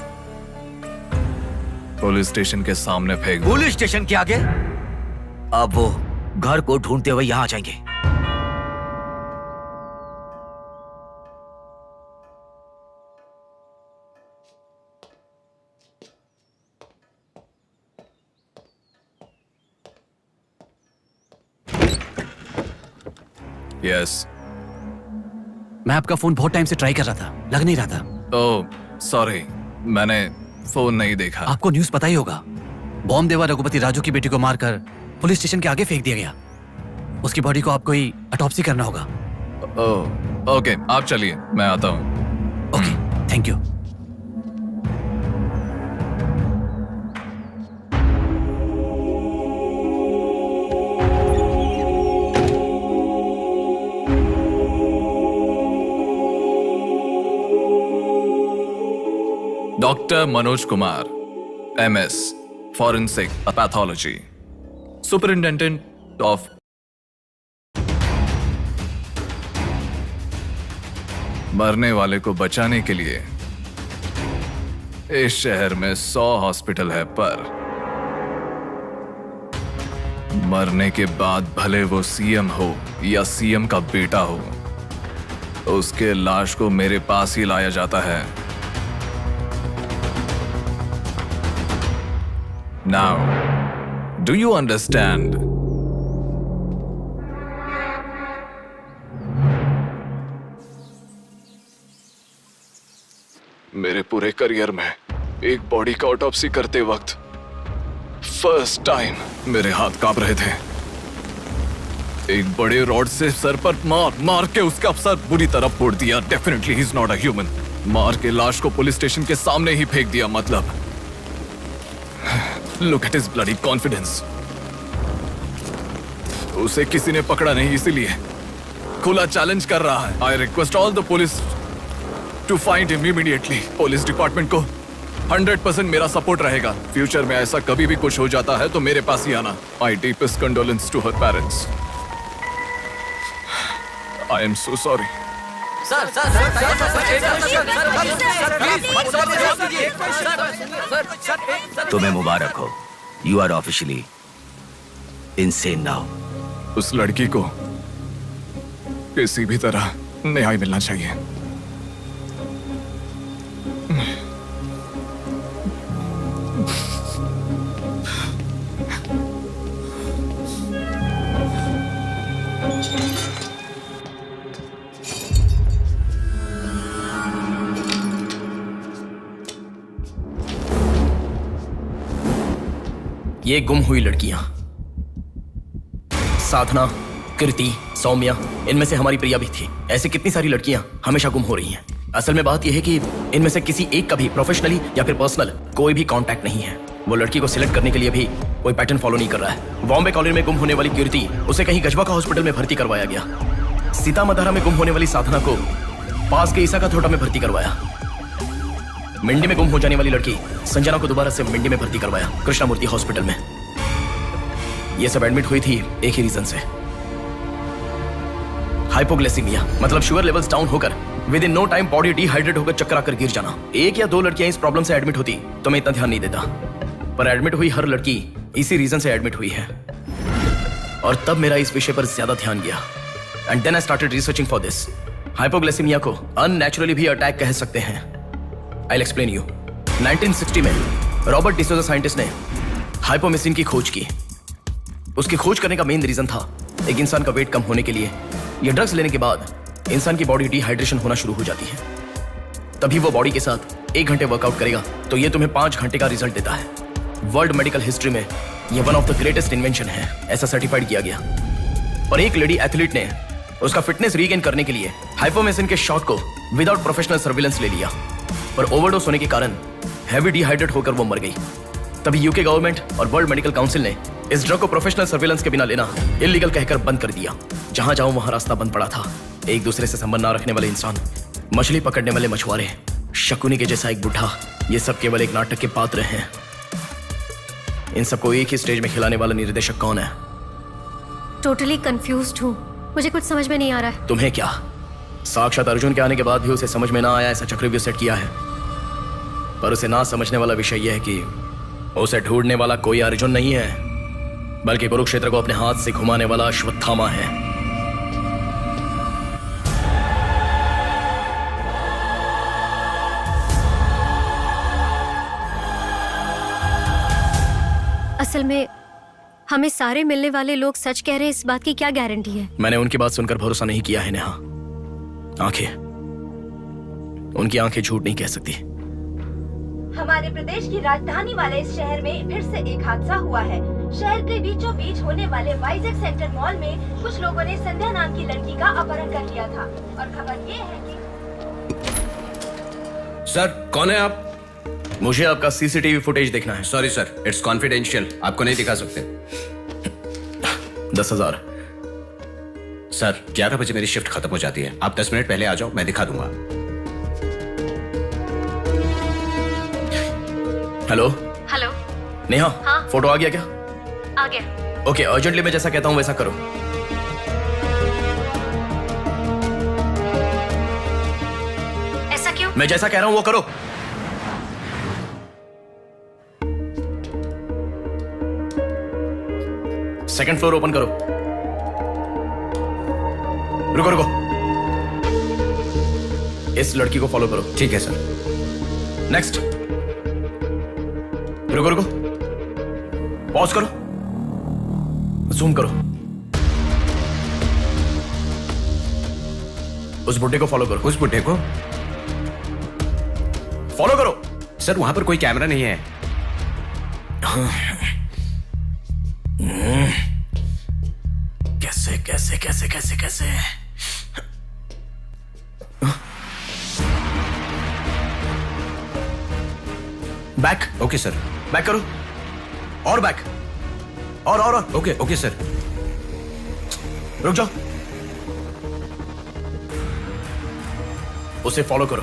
Speaker 11: पुलिस स्टेशन के सामने फेंक दो।
Speaker 5: पुलिस स्टेशन के आगे? अब वो घर को ढूंढते हुए यहाँ आ जाएंगे।
Speaker 11: यस।
Speaker 5: मैं आपका फोन बहुत टाइम से ट्राई कर रहा था, लग नहीं रहा था।
Speaker 11: ओह सॉरी, मैंने फोन नहीं देखा।
Speaker 5: आपको न्यूज़ पता ही होगा, बॉम्ब देवा रघुपति राजू की बेटी को मारकर पुलिस स्टेशन के आगे फेंक दिया गया। उसकी बॉडी को आपको ही ऑटोप्सी करना होगा।
Speaker 11: ओह ओके, आप चलिए, मैं आता हूँ।
Speaker 5: Okay, thank you.
Speaker 11: Doctor Manoj Kumar, MS, forensic pathology, superintendent of. मरने वाले को बचाने के लिए इस शहर में 100 हॉस्पिटल है, पर मरने के बाद भले वो CM हो या CM का बेटा हो, उसके लाश को मेरे पास ही लाया जाता है। Now, do you understand? मेरे पूरे करियर में एक बॉडी का ऑटोप्सी करते वक्त फर्स्ट टाइम मेरे हाथ कांप रहे थे। एक बड़े रॉड से सर पर मार के उसका सर बुरी तरह फोड़ दिया। Definitely he is not a human. मार के लाश को पुलिस स्टेशन के सामने ही फेंक दिया। मतलब Look at his bloody confidence. उसे किसी ने पकड़ा नहीं, इसीलिए खुला चैलेंज कर रहा है। I request all the police to find him immediately. Police department को 100% मेरा सपोर्ट रहेगा। फ्यूचर में ऐसा कभी भी कुछ हो जाता है तो मेरे पास ही आना। My deepest condolence to her parents. I am so sorry.
Speaker 5: तुम्हें मुबारक हो, you are officially insane now.
Speaker 11: उस लड़की को किसी भी तरह न्याय मिलना चाहिए।
Speaker 1: ये गुम हुई लड़कियां साधना, कृति, सौम्या, इनमें से हमारी प्रिया भी थी। ऐसी कितनी सारी लड़कियां हमेशा गुम हो रही हैं। असल में बात यह है कि इनमें से किसी एक का भी प्रोफेशनली या फिर पर्सनल कोई भी कांटेक्ट नहीं है। वो लड़की को सिलेक्ट करने के लिए भी कोई पैटर्न फॉलो नहीं कर रहा है। बॉम्बे कॉलोनी में गुम होने वाली कीर्ति, उसे कहीं गजवा का हॉस्पिटल में भर्ती करवाया गया। सीतामढ़ी में गुम होने वाली साधना को पास के ईसा का थोड़ा में भर्ती करवाया। मंडी में गुम हो जाने वाली लड़की संजना को दोबारा से मंडी में भर्ती करवाया, कृष्णामूर्ति हॉस्पिटल में। ये सब एडमिट हुई थी एक ही रीजन से, हाइपोग्लाइसीमिया, मतलब शुगर लेवल्स डाउन होकर within no time body dehydrate होकर चक्कर आकर गिर जाना। एक या दो लड़कियां इस प्रॉब्लम से एडमिट होती तो मैं इतना ध्यान नहीं देता, पर एडमिट हुई हर लड़की इसी रीजन से एडमिट हुई है। और तब मेरा इस विषय पर ज्यादा ध्यान गया and then I started researching for this. Hypoglycaemia को अननेचुरली भी अटैक कह सकते हैं। I'll explain you. 1960 में रॉबर्ट डिसोजा साइंटिस्ट ने हाइपोमिसिन की खोज की। उसकी खोज करने का मेन रीजन था एक इंसान का वेट कम होने के लिए ये ड्रग्स लेने के बाद इंसान की बॉडी डिहाइड्रेशन होना शुरू हो जाती है। तभी वो बॉडी के साथ 1 घंटे वर्कआउट करेगा तो ये तुम्हें 5 घंटे का रिजल्ट देता है। वर्ल्ड मेडिकल हिस्ट्री में ये one of the greatest invention है, ऐसा सर्टिफाइड किया गया। और एक लेडी एथलीट ने उसका फिटनेस रीगेन करने के लिए हाइपोमेसिन के शॉट को विदाउट प्रोफेशनल सर्विलेंस ले लिया, पर ओवरडोज होने के कारण हैवी डिहाइड्रेट होकर वो मर गई। तभी यूके गवर्नमेंट और वर्ल्ड मेडिकल काउंसिल ने इस ड्रग को प्रोफेशनल सर्विलेंस के बिना लेना इलीगल कहकर बंद कर दिया। जहां जाऊं वहां रास्ता बंद पड़ा था। एक दूसरे से संबंध ना रखने वाले इंसान, मछली पकड़ने वाले मछुआरे, शकुनी के जैसा एक बुढ़ा, ये सब केवल एक नाटक के पात्र हैं। इन सबको एक ही स्टेज में खिलाने वाला निर्देशक कौन है?
Speaker 4: टोटली कंफ्यूज्ड हूँ, मुझे कुछ समझ में नहीं आ रहा है।
Speaker 1: तुम्हें क्या? साक्षात अर्जुन के आने के बाद भी उसे समझ में ना आया ऐसा चक्रव्यूह सेट किया है। पर उसे ना समझने वाला विषय यह है कि उसे ढूंढने वाला कोई अर्जुन नहीं है, बल्कि कुरुक्षेत्र को अपने हाथ से घुमाने वाला अश्वत्थामा है।
Speaker 4: असल में हमें सारे मिलने वाले लोग सच कह रहे हैं, इस बात की क्या गारंटी है?
Speaker 1: मैंने उनकी बात सुनकर भरोसा नहीं किया है नेहा। आंखें, उनकी आंखें झूठ नहीं कह सकती।
Speaker 16: हमारे प्रदेश की राजधानी वाले इस शहर में फिर से एक हादसा हुआ है। शहर के बीचों बीच होने वाले वाइजैक सेंटर मॉल में कुछ लोगों ने संध्या नाम की लड़की का अपहरण कर लिया था और खबर ये है कि
Speaker 18: सर, कौन है आप?
Speaker 1: मुझे आपका सीसीटीवी फुटेज देखना है।
Speaker 18: सॉरी सर, इट्स कॉन्फिडेंशियल, आपको नहीं दिखा सकते।
Speaker 1: 10,000।
Speaker 18: सर, 11 बजे मेरी शिफ्ट खत्म हो जाती है, आप 10 मिनट पहले आ जाओ, मैं दिखा दूंगा।
Speaker 1: हेलो
Speaker 4: हेलो
Speaker 1: नेहा,
Speaker 4: हाँ?
Speaker 1: फोटो आ गया क्या?
Speaker 4: आ गया।
Speaker 1: ओके, अर्जेंटली मैं जैसा कहता हूँ वैसा करो।
Speaker 4: ऐसा क्यों?
Speaker 1: मैं जैसा कह रहा हूँ वो करो। सेकंड फ्लोर ओपन करो। रुको रुको, इस लड़की को फॉलो करो।
Speaker 18: ठीक है सर।
Speaker 1: नेक्स्ट। रुको रुको, पॉज करो, जूम करो। उस बुड्ढे को फॉलो करो।
Speaker 18: उस बुड्ढे को
Speaker 1: फॉलो करो।
Speaker 18: सर, वहां पर कोई कैमरा नहीं है।
Speaker 1: कैसे कैसे कैसे कैसे कैसे? बैक।
Speaker 18: Okay sir.
Speaker 1: बैक करो, और बैक, और
Speaker 18: ओके ओके सर।
Speaker 1: रुक जाओ, उसे फॉलो करो।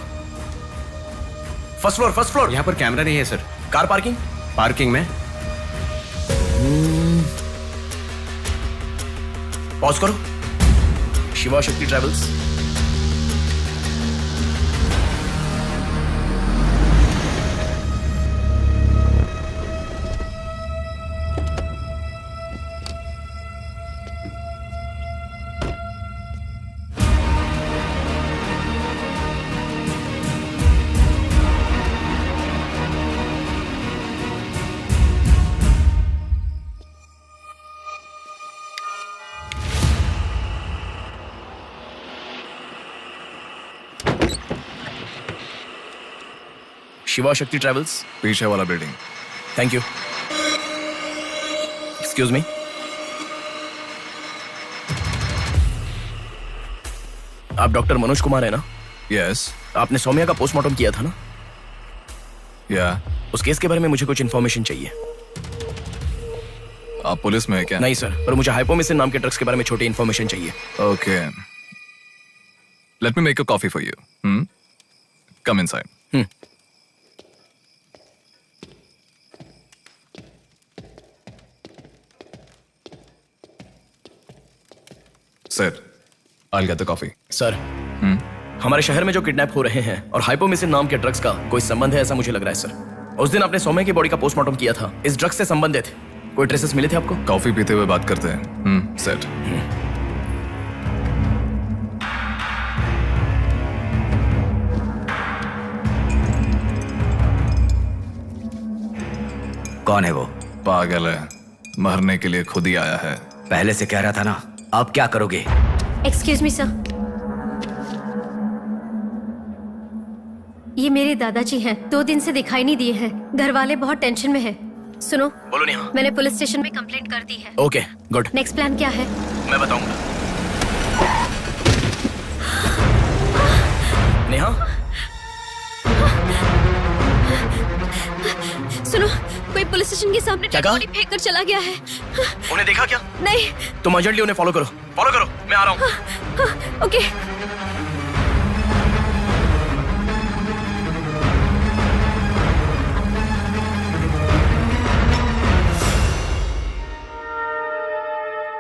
Speaker 1: First floor, first floor.
Speaker 18: यहाँ पर कैमरा नहीं है सर।
Speaker 1: Car parking?
Speaker 18: पार्किंग में।
Speaker 1: पॉज करो। शिवा शक्ति ट्रैवल्स। शिवा शक्ति ट्रैवल्स,
Speaker 11: पीछे वाला building.
Speaker 1: Thank you. Excuse me, आप डॉक्टर मनोज कुमार है ना?
Speaker 11: यस।
Speaker 1: आपने सौम्या का पोस्टमार्टम किया था ना?
Speaker 11: या।
Speaker 1: उस केस के बारे में मुझे कुछ इन्फॉर्मेशन चाहिए।
Speaker 11: आप पुलिस में है क्या?
Speaker 1: नहीं सर, पर मुझे हाइपोमिसिन नाम के ड्रग्स के बारे में छोटी इन्फॉर्मेशन चाहिए।
Speaker 11: Okay, let me make a coffee for you. Come inside. Sir, I'll get the coffee.
Speaker 1: Sir, हमारे शहर में जो किडनैप हो रहे हैं और हाइपोमिसिन नाम के ड्रग्स का कोई संबंध है ऐसा मुझे लग रहा है सर। उस दिन आपने सौम्या की बॉडी का पोस्टमार्टम किया था, इस ड्रग्स से संबंधित कोई ट्रेसेस मिले थे आपको?
Speaker 11: कॉफी पीते हुए बात करते हैं। सेट।
Speaker 5: कौन है वो?
Speaker 11: पागल है, मरने के लिए खुद ही आया है।
Speaker 5: पहले से कह रहा था ना। अब क्या करोगे?
Speaker 4: एक्सक्यूज मी सर, ये मेरे दादाजी हैं। 2 दिन से दिखाई नहीं दिए हैं। घर वाले बहुत टेंशन में हैं। सुनो,
Speaker 1: बोलो नेहा।
Speaker 4: मैंने पुलिस स्टेशन में कंप्लेंट कर दी है।
Speaker 1: Okay good.
Speaker 4: नेक्स्ट प्लान क्या है?
Speaker 1: मैं बताऊंगा। नेहा,
Speaker 4: सुनो, कोई पुलिस स्टेशन के सामने
Speaker 1: क्या
Speaker 4: डेड
Speaker 1: कहा?
Speaker 4: बॉडी फेंक कर चला गया है।
Speaker 1: उन्हें देखा क्या?
Speaker 4: नहीं।
Speaker 1: तुम अर्जेंटली उन्हें फॉलो करो। फॉलो करो, मैं आ रहा हूँ।
Speaker 4: ओके।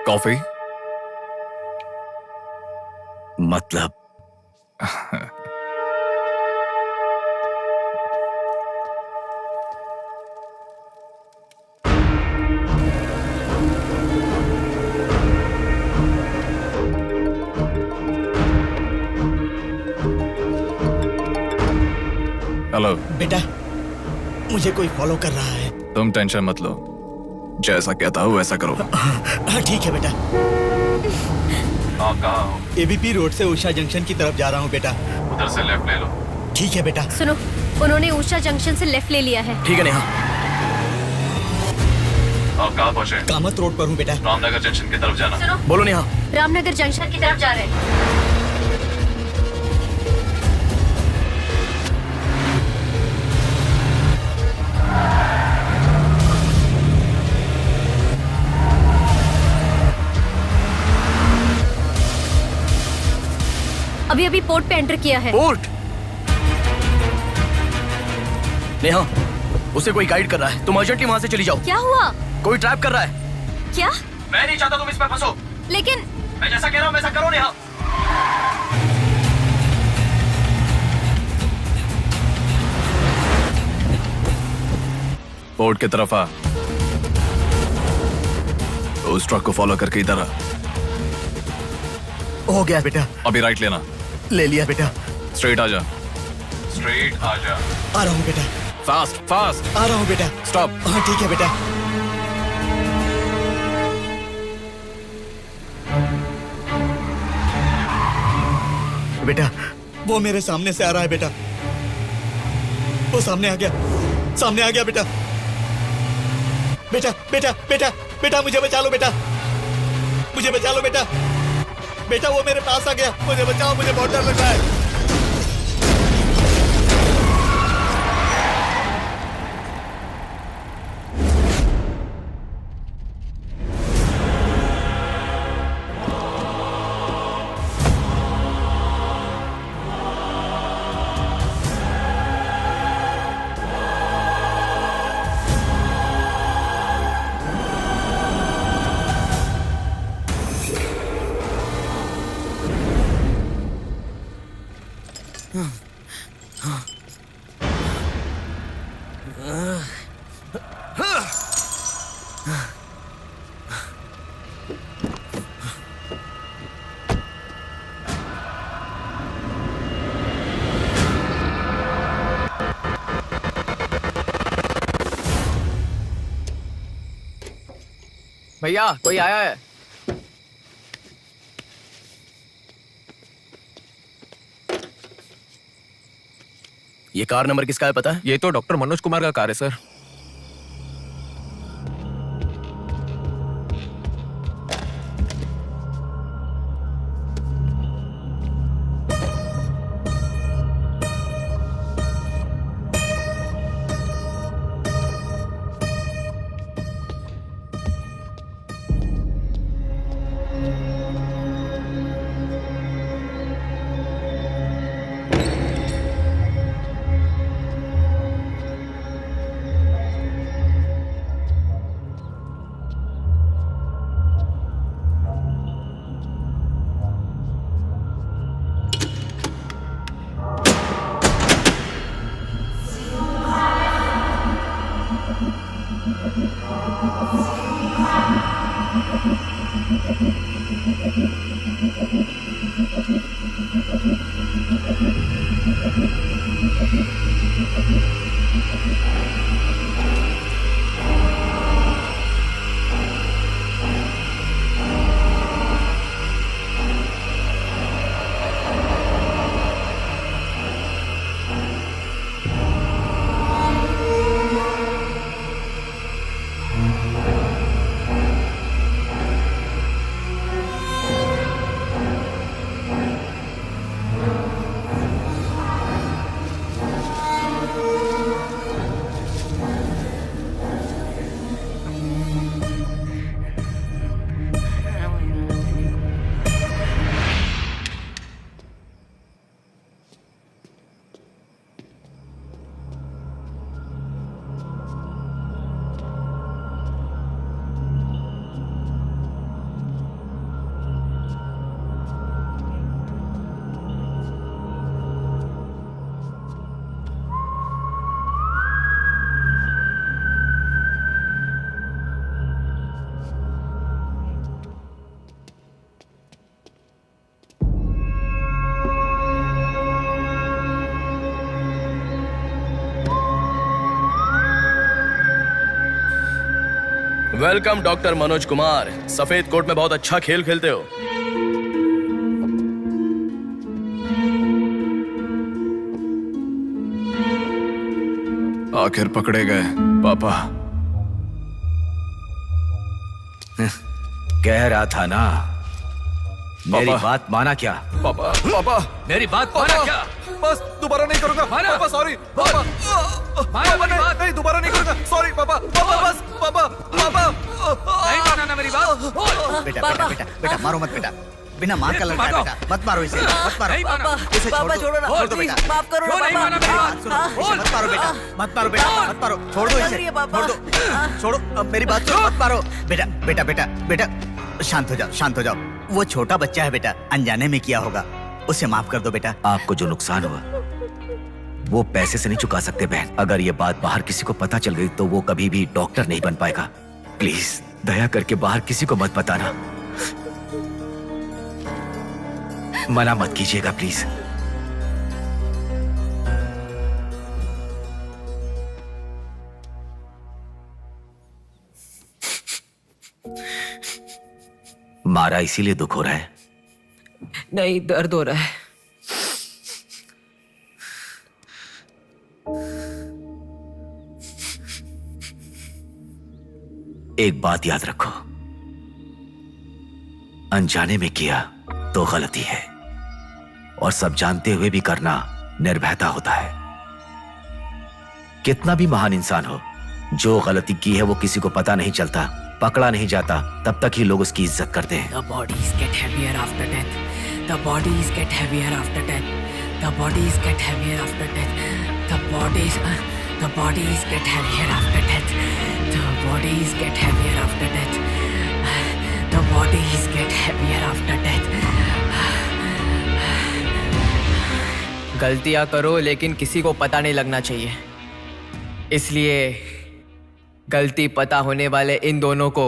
Speaker 11: कॉफी?
Speaker 5: मतलब
Speaker 11: हेलो
Speaker 19: बेटा, मुझे कोई फॉलो कर रहा है।
Speaker 11: तुम टेंशन मत लो, जैसा कहता हूँ वैसा करो।
Speaker 19: हाँ ठीक है बेटा।
Speaker 11: आप कहाँ हो?
Speaker 19: एबीपी रोड से उषा जंक्शन की तरफ जा रहा हूँ बेटा।
Speaker 11: उधर से लेफ्ट ले लो।
Speaker 19: ठीक है बेटा।
Speaker 4: सुनो, उन्होंने उषा जंक्शन से लेफ्ट ले लिया है।
Speaker 1: ठीक है नेहा।
Speaker 11: आप कहाँ पहुँचे?
Speaker 19: कामत रोड पर हूँ बेटा।
Speaker 11: रामनगर जंक्शन की तरफ जाना।
Speaker 4: सुनो,
Speaker 1: बोलो नेहा।
Speaker 4: रामनगर जंक्शन की तरफ जा रहे हैं। अभी अभी पोर्ट पे एंटर किया है।
Speaker 1: पोर्ट? नेहा, उसे कोई गाइड कर रहा है। तुम अर्जेंटली वहां से चली जाओ।
Speaker 4: क्या हुआ?
Speaker 1: कोई ट्रैप कर रहा है।
Speaker 4: क्या?
Speaker 1: मैं नहीं चाहता तुम इसमें फंसो।
Speaker 4: लेकिन
Speaker 1: मैं जैसा कह रहा हूँ वैसा करो नेहा।
Speaker 11: पोर्ट की तरफ आ। उस ट्रक को फॉलो करके इधर आ।
Speaker 19: हो गया बेटा।
Speaker 11: अभी राइट लेना।
Speaker 19: ले लिया बेटा।
Speaker 11: स्ट्रेट आ जा। स्ट्रेट आ जा।
Speaker 19: आ रहा हूँ बेटा।
Speaker 11: Fast fast.
Speaker 19: आ रहा हूँ बेटा।
Speaker 11: स्टॉप।
Speaker 19: हाँ ठीक है बेटा। बेटा, वो मेरे सामने से आ रहा है बेटा। वो सामने आ गया। सामने आ गया बेटा। बेटा बेटा बेटा बेटा, मुझे बचा लो बेटा। मुझे बचा लो बेटा। बेटा वो मेरे पास आ गया। मुझे बचाओ, मुझे बहुत डर लग रहा है।
Speaker 17: भैया कोई आया है।
Speaker 1: ये कार नंबर किसका है पता है?
Speaker 7: ये तो डॉक्टर मनोज कुमार का कार है sir.
Speaker 1: Welcome doctor Manoj Kumar. सफेद कोट में बहुत अच्छा खेल खेलते हो।
Speaker 11: आखिर पकड़े गए पापा।
Speaker 5: कह रहा था ना, मेरी बात माना क्या?
Speaker 2: पापा पापा
Speaker 5: मेरी बात माना क्या?
Speaker 2: बस दोबारा नहीं करूंगा पापा, सॉरी पापा। पापा नहीं दोबारा नहीं करूंगा, सॉरी पापा। पापा बस पापा पापा
Speaker 5: नहीं माना ना मेरी बात?
Speaker 9: बेटा बेटा बेटा बेटा मारो मत बेटा, बिना माँ का लड़का है बेटा, मत मारो इसे, मत मारो। इसे छोड़ दो, छोड़ दो बेटा,
Speaker 17: माफ करो ना
Speaker 9: इसे मत मारो बेटा, मत मारो बेटा, मत मारो, छोड़ दो इसे, छोड़ दो, छोड़ो, अब मेरी बात सुनो, मत मारो बेटा बेटा बेटा बेटा, शांत हो जाओ, शांत हो जाओ। वो छोटा बच्चा है बेटा, अनजाने में किया होगा, उसे माफ कर दो बेटा।
Speaker 5: आपको जो नुकसान हुआ वो पैसे से नहीं चुका सकते बहन। अगर ये बात बाहर किसी को पता चल गई तो वो कभी भी डॉक्टर नहीं बन पाएगा। प्लीज दया करके बाहर किसी को मत बताना, मना मत कीजिएगा प्लीज। मारा इसीलिए दुख हो रहा है?
Speaker 17: नहीं, दर्द हो रहा है।
Speaker 5: एक बात याद रखो, अनजाने में किया तो गलती है, और सब जानते हुए भी करना निर्भयता होता है। कितना भी महान इंसान हो, जो गलती की है वो किसी को पता नहीं चलता, पकड़ा नहीं जाता, तब तक ही लोग उसकी इज्जत करते हैं।
Speaker 17: The bodies get heavier after death. The bodies get heavier after death. The bodies get heavier after death. The bodies get heavier after death. The bodies get heavier after death. The bodies get heavier after death. गलतियां करो लेकिन किसी को पता नहीं लगना चाहिए, इसलिए गलती पता होने वाले इन दोनों को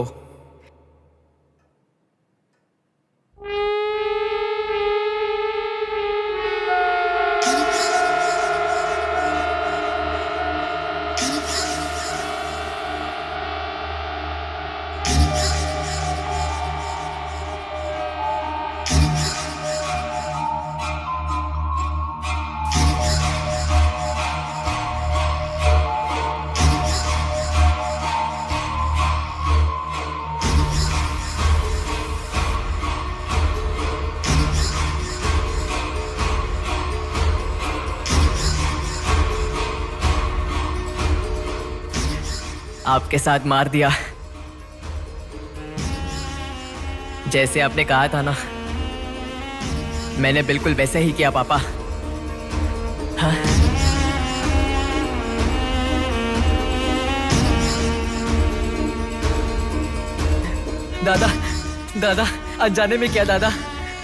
Speaker 17: आपके साथ मार दिया, जैसे आपने कहा था ना, मैंने बिल्कुल वैसे ही किया पापा। हाँ? दादा दादा अनजाने में किया दादा,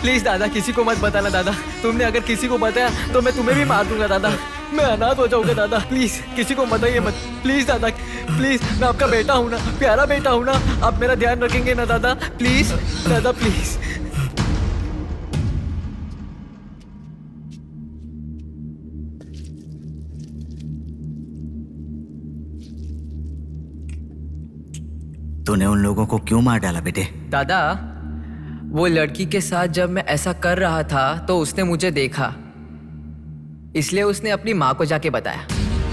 Speaker 17: प्लीज दादा किसी को मत बताना दादा। तुमने अगर किसी को बताया तो मैं तुम्हें भी मार दूंगा दादा, मैं अनाथ हो जाऊंगा दादा। प्लीज किसी को बताइए मत, प्लीज दादा, प्लीज। मैं आपका बेटा हूं ना, प्यारा बेटा हूं ना, आप मेरा ध्यान रखेंगे ना दादा? प्लीज दादा प्लीज।
Speaker 9: तूने उन लोगों को क्यों मार डाला बेटे?
Speaker 17: दादा वो लड़की के साथ जब मैं ऐसा कर रहा था तो उसने मुझे देखा, इसलिए उसने अपनी माँ को जाके बताया।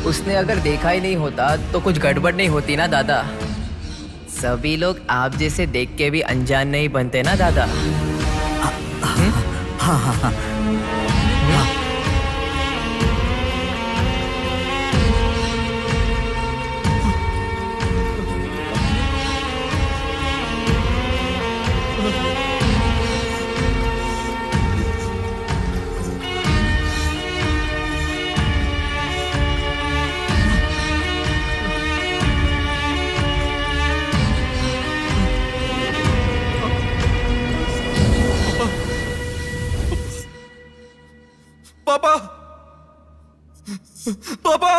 Speaker 17: उसने अगर देखा ही नहीं होता तो कुछ गड़बड़ नहीं होती ना दादा। सभी लोग आप जैसे देख के भी अनजान नहीं बनते ना दादा।
Speaker 9: हाँ हाँ हाँ
Speaker 2: पापा पापा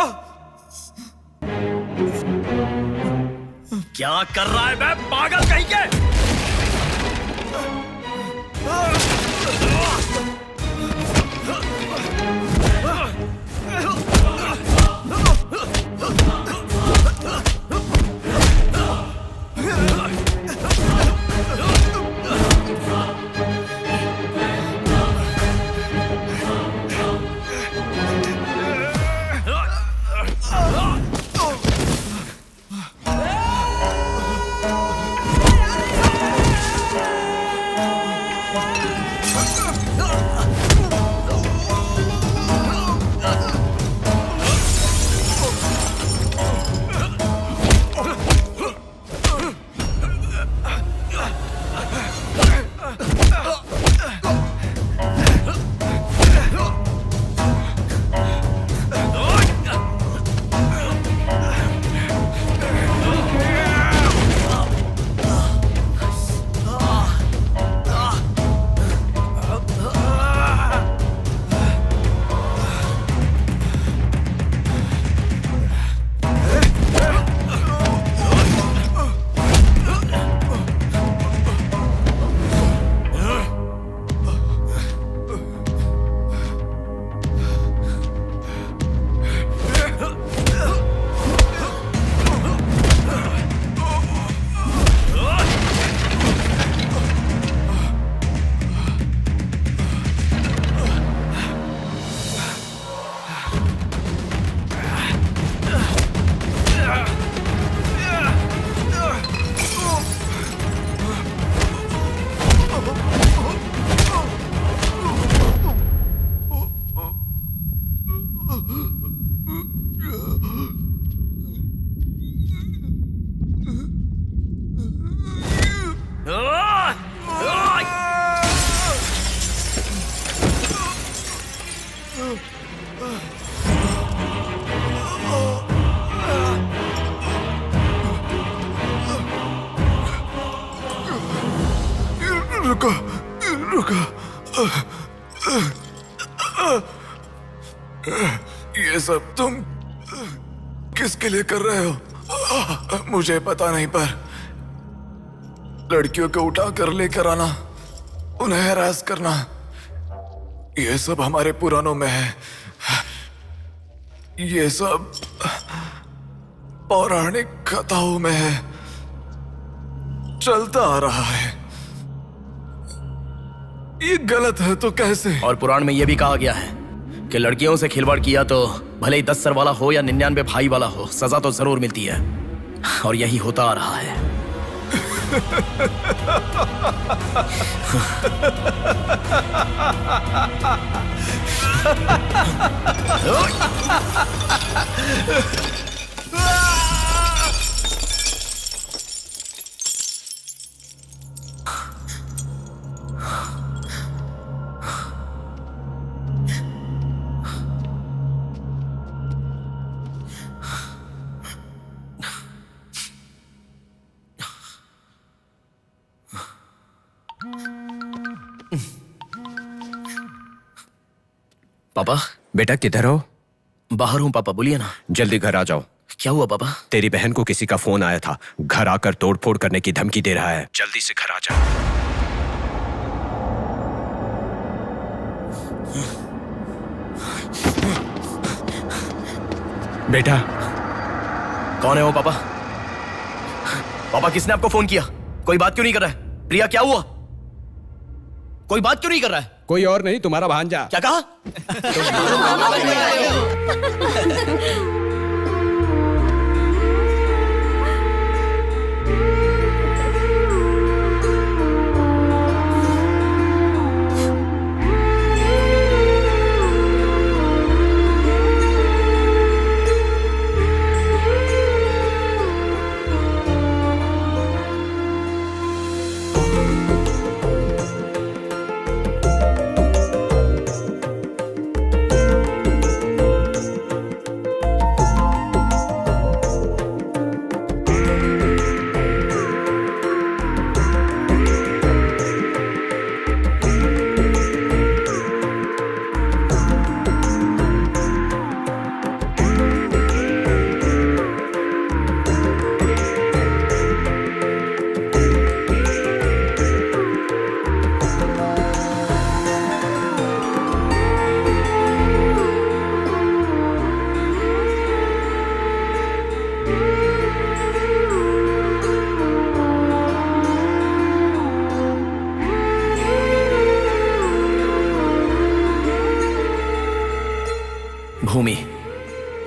Speaker 1: क्या कर रहा है बे पागल कहीं के?
Speaker 2: रुको रुको, ये सब तुम किसके लिए कर रहे हो? मुझे पता नहीं, पर लड़कियों को उठा कर लेकर आना, उन्हें हैरास करना, ये सब हमारे पुराणों में है। ये सब पौराणिक कथाओं में है, चलता आ रहा है। ये गलत है तो कैसे?
Speaker 1: और पुराण में यह भी कहा गया है कि लड़कियों से खिलवाड़ किया तो भले ही 10 सर वाला हो या 99 भाई वाला हो, सजा तो जरूर मिलती है। और यही होता आ रहा है। पापा।
Speaker 13: बेटा किधर हो?
Speaker 1: बाहर हूँ पापा, बोलिए ना।
Speaker 13: जल्दी घर आ जाओ।
Speaker 1: क्या हुआ पापा?
Speaker 13: तेरी बहन को किसी का फोन आया था, घर आकर तोड़फोड़ करने की धमकी दे रहा है। जल्दी से घर आ जा। बेटा।
Speaker 1: कौन है वो पापा? पापा किसने आपको फोन किया? कोई बात क्यों नहीं कर रहा है? प्रिया क्या हुआ? कोई बात क्यों नहीं कर रहा है?
Speaker 13: कोई और नहीं, तुम्हारा भांजा।
Speaker 1: क्या कहा?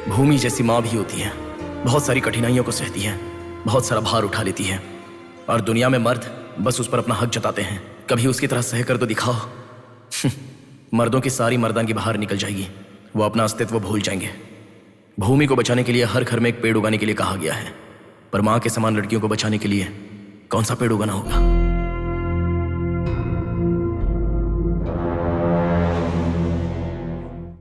Speaker 1: भूमि जैसी माँ भी होती है, बहुत सारी कठिनाइयों को सहती है, बहुत सारा भार उठा लेती है, और दुनिया में मर्द बस उस पर अपना हक जताते हैं। कभी उसकी तरह सह कर तो दिखाओ। मर्दों की सारी मर्दानगी बाहर निकल जाएगी, वो अपना अस्तित्व भूल जाएंगे। भूमि को बचाने के लिए हर घर में एक पेड़ उगाने के लिए कहा गया है, पर माँ के समान लड़कियों को बचाने के लिए कौन सा पेड़ उगाना होगा?